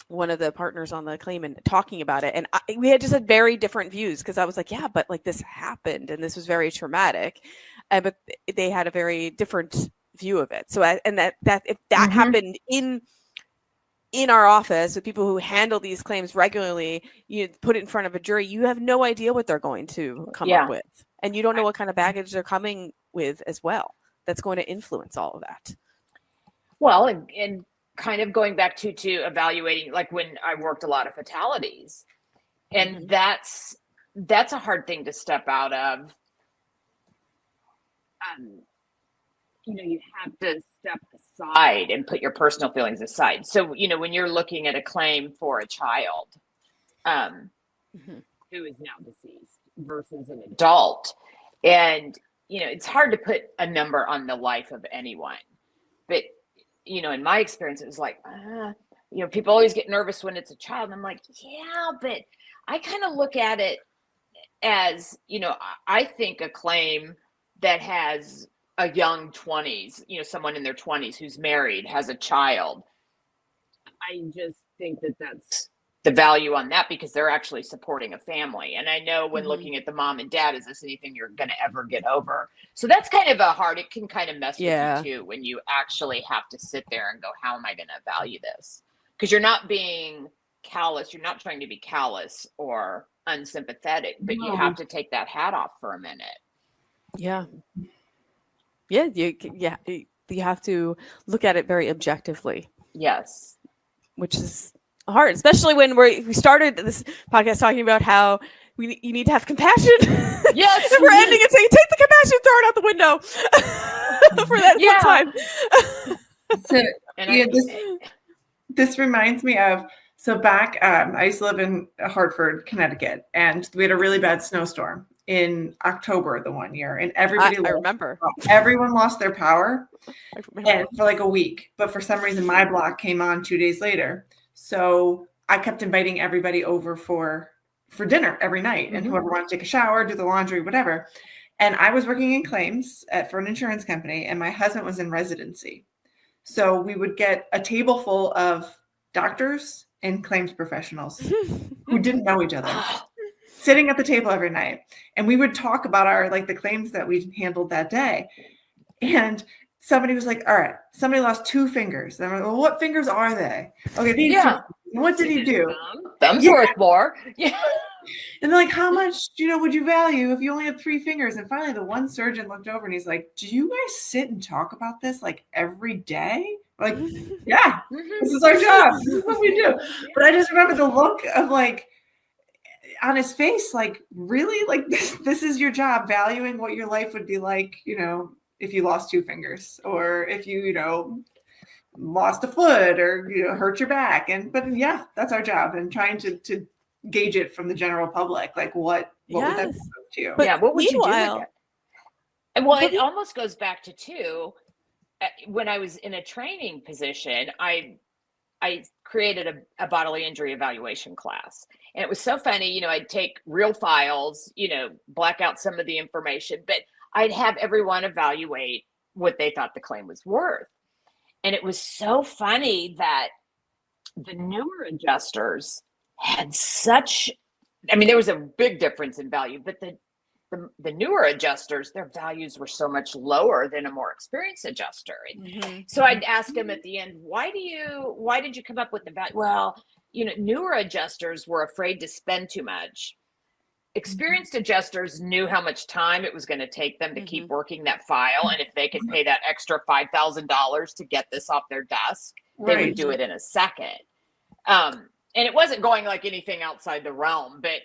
one of the partners on the claim and talking about it, and we had just had very different views, because I was like, yeah, but like this happened and this was very traumatic, but they had a very different view of it. So and that if that happened in our office with people who handle these claims regularly, you put it in front of a jury, you have no idea what they're going to come up with, and you don't know what kind of baggage they're coming with as well. That's going to influence all of that. Well, and kind of going back to evaluating, like when I worked a lot of fatalities, and that's a hard thing to step out of. You have to step aside and put your personal feelings aside. So, when you're looking at a claim for a child who is now deceased versus an adult, and, it's hard to put a number on the life of anyone. But, in my experience, it was like, people always get nervous when it's a child. And I'm like, yeah, but I kind of look at it as, I think a claim that has a young 20s, someone in their 20s who's married, has a child. I just think that that's the value on that, because they're actually supporting a family. And I know when looking at the mom and dad, is this anything you're going to ever get over? So that's kind of it can kind of mess with you too, when you actually have to sit there and go, how am I going to value this? Because you're not being callous. You're not trying to be callous or unsympathetic, but you have to take that hat off for a minute. Yeah. You have to look at it very objectively. Yes. Which is hard, especially when we started this podcast talking about how you need to have compassion. Yes. And we're ending it saying, take the compassion, throw it out the window for that one time. This reminds me of, so back, I used to live in Hartford, Connecticut, and we had a really bad snowstorm in October the one year, and everyone lost their power and for like a week. But for some reason, my block came on 2 days later. So I kept inviting everybody over for dinner every night, and whoever wanted to take a shower, do the laundry, whatever. And I was working in claims for an insurance company, and my husband was in residency. So we would get a table full of doctors and claims professionals who didn't know each other sitting at the table every night. And we would talk about the claims that we handled that day. And somebody was like, all right, somebody lost 2 fingers. And I'm like, well, what fingers are they? Okay, these 2. What did he do? Thumb's worth more. Yeah. And they're like, how much, would you value if you only had 3 fingers? And finally, the one surgeon looked over and he's like, do you guys sit and talk about this like every day? Like, yeah, this is our job. This is what we do. But I just remember the look of like, on his face, like, really? Like, this is your job, valuing what your life would be like, if you lost 2 fingers, or if you, lost a foot, or, hurt your back. But yeah, that's our job. And trying to gauge it from the general public, like what would that be to you? But what would you do with it? And well, it almost goes back to too, when I was in a training position, I created a bodily injury evaluation class. And it was so funny, I'd take real files, black out some of the information, but I'd have everyone evaluate what they thought the claim was worth. And it was so funny that the newer adjusters had there was a big difference in value, but the newer adjusters, their values were so much lower than a more experienced adjuster. And so I'd ask them at the end, why did you come up with the value? Well, newer adjusters were afraid to spend too much. Experienced adjusters knew how much time it was going to take them to keep working that file. And if they could pay that extra $5,000 to get this off their desk, they would do it in a second. And it wasn't going like anything outside the realm, but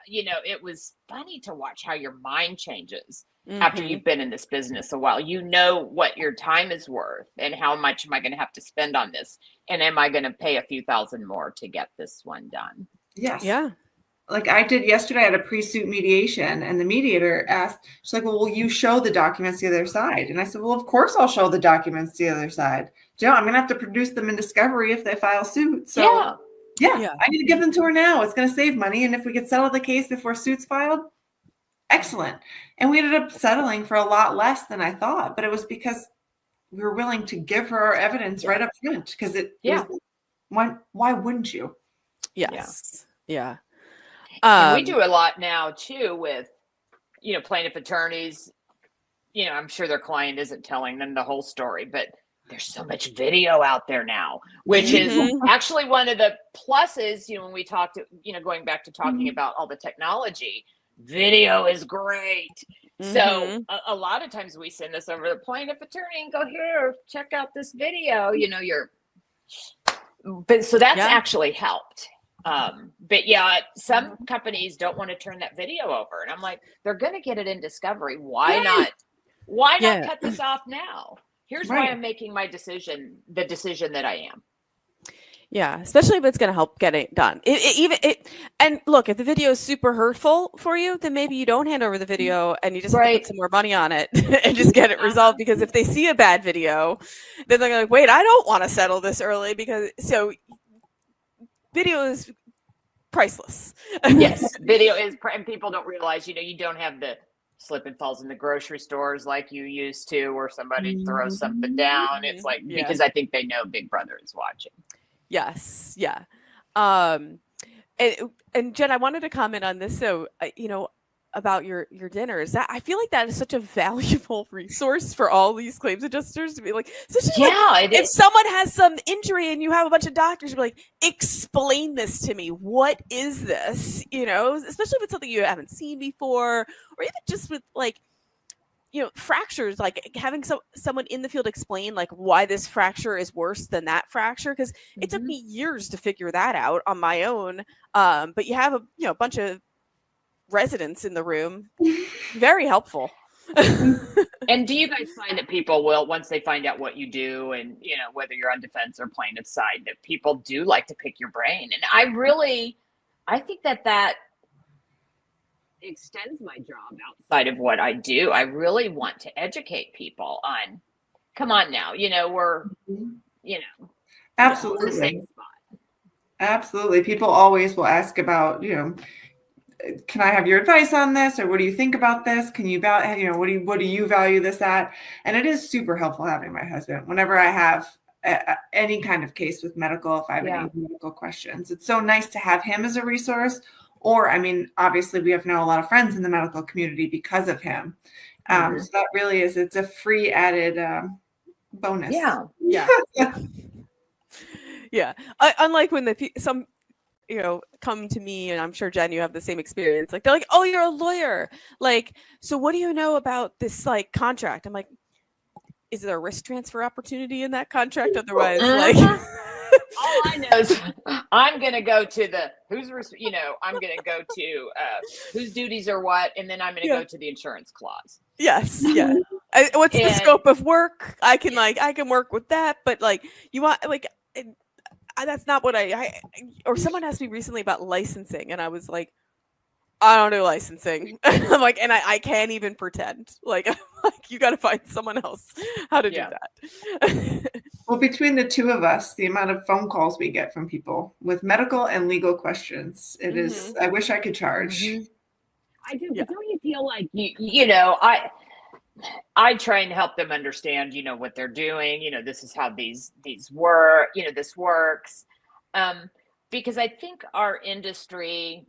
it was funny to watch how your mind changes after you've been in this business a while. What your time is worth and how much am I going to have to spend on this? And am I going to pay a few thousand more to get this one done? Yes. Yeah. Like I did yesterday at a pre-suit mediation, and the mediator asked, she's like, well, will you show the documents to the other side? And I said, well, of course I'll show the documents to the other side. I'm going to have to produce them in discovery if they file suit. So yeah, I need to give them to her now. It's going to save money. And if we could settle the case before suit's filed, excellent. And we ended up settling for a lot less than I thought, but it was because we were willing to give her our evidence right up front, because why wouldn't you? Yes. Yeah. And we do a lot now too with, plaintiff attorneys, I'm sure their client isn't telling them the whole story, but there's so much video out there now, which is actually one of the pluses, when we talked, going back to talking about all the technology, video is great. So a lot of times we send this over to the plaintiff attorney and go, here, check out this video, but so that's actually helped. But some companies don't want to turn that video over, and I'm like, they're going to get it in discovery. Why not cut this off now? Here's why I'm making my decision, the decision that I am. Yeah, especially if it's going to help get it done. And look, if the video is super hurtful for you, then maybe you don't hand over the video and you just have to put some more money on it and just get it resolved. Because if they see a bad video, then they're like, wait, I don't want to settle this early, video is priceless. Yes, video is, and people don't realize, you don't have the slip and falls in the grocery stores like you used to, or somebody throws something down. It's like, because I think they know Big Brother is watching. Yes. Yeah. And Jen, I wanted to comment on this. So, about your dinners, that I feel like that is such a valuable resource for all these claims adjusters to be like, if someone has some injury and you have a bunch of doctors, you're like, explain this to me. What is this? Especially if it's something you haven't seen before, or even just with fractures, like having someone in the field explain like why this fracture is worse than that fracture. Cause it took me years to figure that out on my own. But you have a bunch of residents in the room, very helpful. And do you guys find that people will, once they find out what you do, and whether you're on defense or plaintiff side, that people do like to pick your brain? And I think that extends my job outside of what I do. I really want to educate people on, come on now, we're absolutely in the same spot. Absolutely. People always will ask about, can I have your advice on this? Or what do you think about this? Can you what do you value this at? And it is super helpful having my husband whenever I have any kind of case with medical, if I have any medical questions. It's so nice to have him as a resource. Or, obviously we have now a lot of friends in the medical community because of him. So that really is, it's a free added bonus. Yeah. Yeah. Unlike when some come to me, and I'm sure Jen, you have the same experience. Like they're like, "Oh, you're a lawyer. Like, so what do you know about this contract?" I'm like, "Is there a risk transfer opportunity in that contract? Otherwise, I know is I'm going to go to the I'm going to go to whose duties are what, and then I'm going to go to the insurance clause. Yes. Yeah. What's the scope of work? I can work with that, but like you want that's not what I or someone asked me recently about licensing, and I was like, I don't do licensing. I'm like, and I can't even pretend. Like, you got to find someone else how to do that. Well, between the two of us, the amount of phone calls we get from people with medical and legal questions, it is. I wish I could charge. I do, but don't you feel like I try and help them understand, what they're doing. This is how these work. This works, because I think our industry.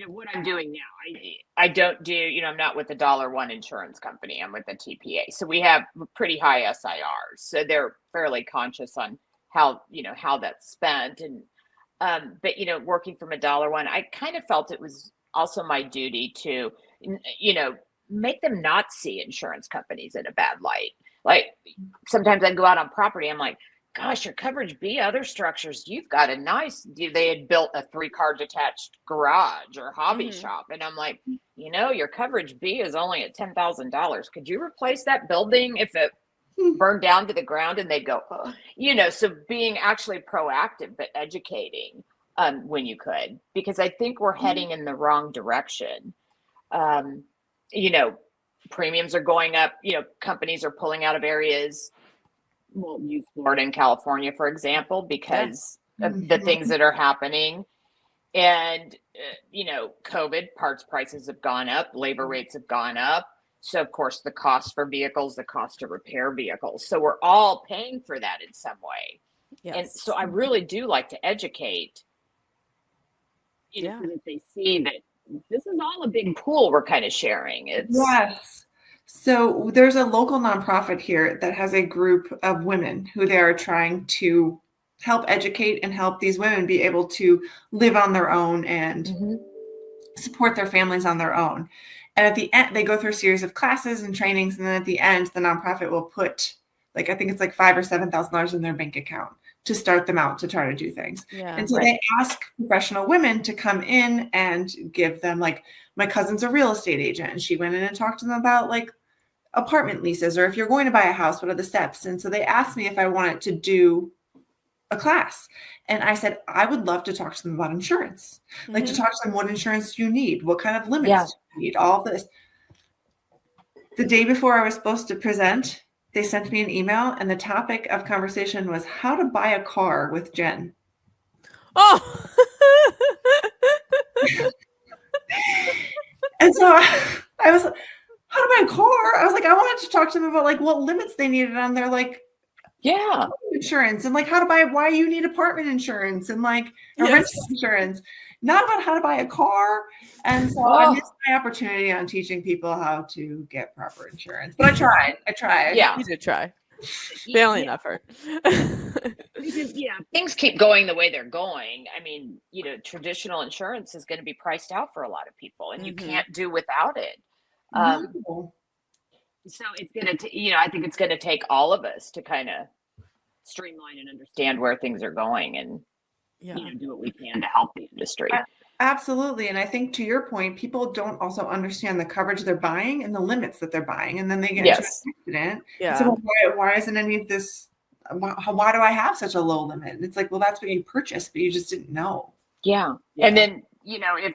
What I'm doing now, I don't do, I'm not with the $1 insurance company. I'm with the TPA. So we have pretty high SIRs. So they're fairly conscious on how that's spent. And, but, working from a $1, I kind of felt it was also my duty to, make them not see insurance companies in a bad light. Like sometimes I go out on property. I'm like, gosh, your coverage B, other structures, you've got a nice, they had built a 3-car detached garage or hobby shop. And I'm like, your coverage B is only at $10,000. Could you replace that building if it burned down to the ground? And they'd go, so being actually proactive, but educating when you could, because I think we're heading in the wrong direction. Premiums are going up, companies are pulling out of areas. We'll use Florida and California, for example, because of the things that are happening. And, COVID, parts prices have gone up, labor rates have gone up. So, of course, the cost for vehicles, the cost to repair vehicles. So we're all paying for that in some way. Yes. And so I really do like to educate, so that they see that this is all a big pool we're kind of sharing. Yes. So there's a local nonprofit here that has a group of women who they are trying to help educate and help these women be able to live on their own and support their families on their own. And at the end, they go through a series of classes and trainings. And then at the end, the nonprofit will put I think it's like $5,000 or $7,000 in their bank account to start them out to try to do things. Yeah, and so they ask professional women to come in and give them, like, my cousin's a real estate agent, and she went in and talked to them about like apartment leases, or if you're going to buy a house, what are the steps? And so they asked me if I wanted to do a class. And I said, I would love to talk to them about insurance, like to talk to them, what insurance do you need? What kind of limits do you need? All of this. The day before I was supposed to present, they sent me an email, and the topic of conversation was how to buy a car with Jen. Oh. And so I was, how to buy a car? I was like, I wanted to talk to them about like what limits they needed on their insurance, and like how to buy, why you need apartment insurance, and like rental insurance, not about how to buy a car. And so I missed my opportunity on teaching people how to get proper insurance. But I tried. Yeah, you did try. Valiant effort. Because things keep going the way they're going. I mean, traditional insurance is going to be priced out for a lot of people, and you can't do without it. So it's going to, I think it's going to take all of us to kind of streamline and understand where things are going, and do what we can to help the industry. Absolutely. And I think, to your point, people don't also understand the coverage they're buying and the limits that they're buying, and then they get into an accident. Yeah. So why isn't any of this? Why do I have such a low limit? And it's like, well, that's what you purchased, but you just didn't know. Yeah. And then if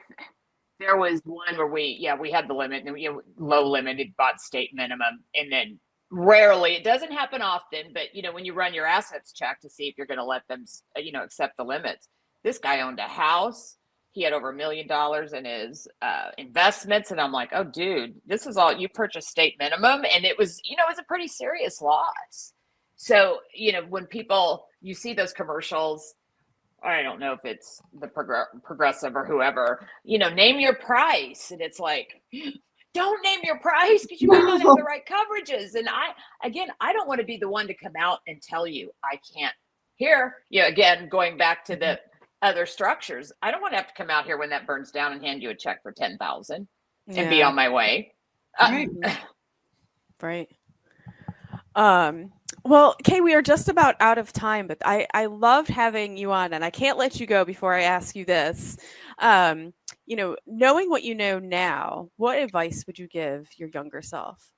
there was one where we had the limit, and low limit, it bought state minimum, and then rarely, it doesn't happen often, but when you run your assets check to see if you're going to let them accept the limits, this guy owned a house, he had over $1 million in his investments, and I'm like, oh dude, this is all you purchased state minimum, and it was it was a pretty serious loss. So when you see those commercials, I don't know if it's the Progressive or whoever, name your price. And it's like, don't name your price because you might not have the right coverages. And I don't want to be the one to come out and tell you I can't hear. Again, going back to the other structures, I don't want to have to come out here when that burns down and hand you a check for $10,000 and be on my way. Right. Well, Kay, we are just about out of time, but I loved having you on, and I can't let you go before I ask you this. Knowing what you know now, what advice would you give your younger self?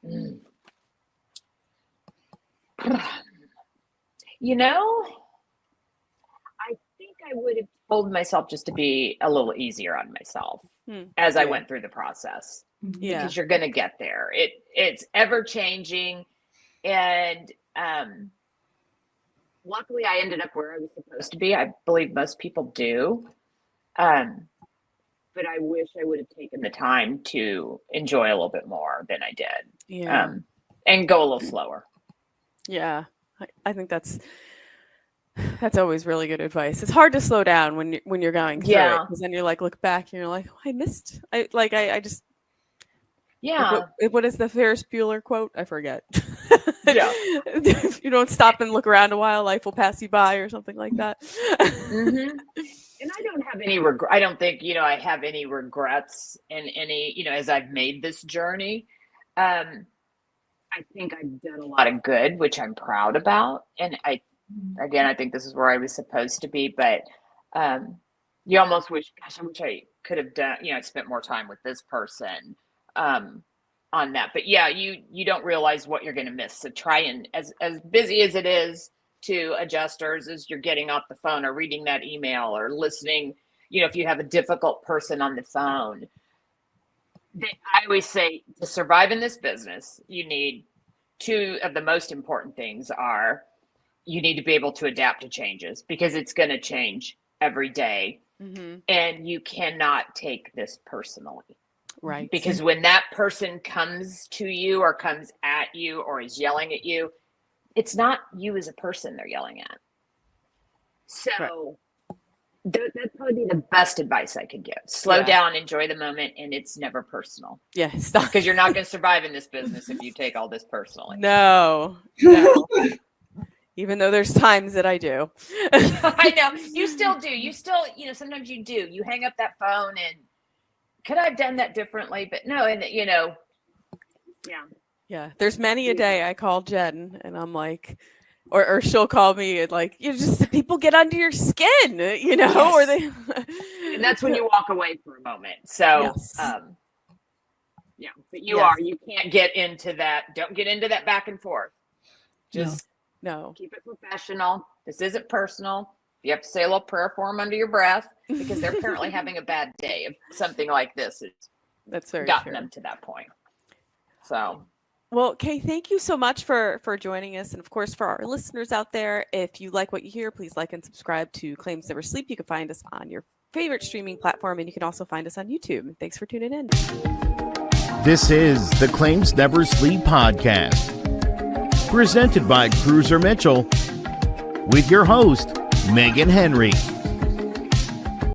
I think I would have told myself just to be a little easier on myself as I went through the process. Yeah. Because you're going to get there. It's ever changing. And luckily I ended up where I was supposed to be. I believe most people do. But I wish I would have taken the time to enjoy a little bit more than I did. Yeah. And go a little slower. Yeah. I think that's always really good advice. It's hard to slow down when you're going through it, because then you're like, look back and you're like, oh, I just. Yeah. What is the Ferris Bueller quote? I forget. Yeah. If you don't stop and look around a while, life will pass you by, or something like that. Mm-hmm. And I don't have any regret. I don't think, I have any regrets in any, as I've made this journey. I think I've done a lot of good, which I'm proud about. And I think this is where I was supposed to be, but you almost wish I could have done, spent more time with this person on that. But yeah, you don't realize what you're going to miss. So try and, as busy as it is to adjusters, as you're getting off the phone or reading that email or listening, if you have a difficult person on the phone, I always say, to survive in this business, you need two of the most important things are you need to be able to adapt to changes, because it's going to change every day. Mm-hmm. And you cannot take this personally. Right. Because when that person comes to you or comes at you or is yelling at you, it's not you as a person they're yelling at. So that'd probably be the best advice I could give. Slow down, enjoy the moment, and it's never personal. Yeah, stop. Because you're not going to survive in this business if you take all this personally. No. Even though there's times that I do. I know. You still do. You still, sometimes you do. You hang up that phone and could I have done that differently? But no, and Yeah. There's many a day I call Jen and I'm like, or she'll call me and like, people get under your skin, yes. or they. And that's when you walk away for a moment. So, but you can't get into that. Don't get into that back and forth. Just keep it professional. This isn't personal. You have to say a little prayer for them under your breath, because they're apparently having a bad day. If something like this has gotten them to that point. So. Well, Kay, thank you so much for joining us. And of course, for our listeners out there, if you like what you hear, please like and subscribe to Claims Never Sleep. You can find us on your favorite streaming platform, and you can also find us on YouTube. Thanks for tuning in. This is the Claims Never Sleep podcast, presented by Cruiser Mitchell, with your host, Meghan Henry.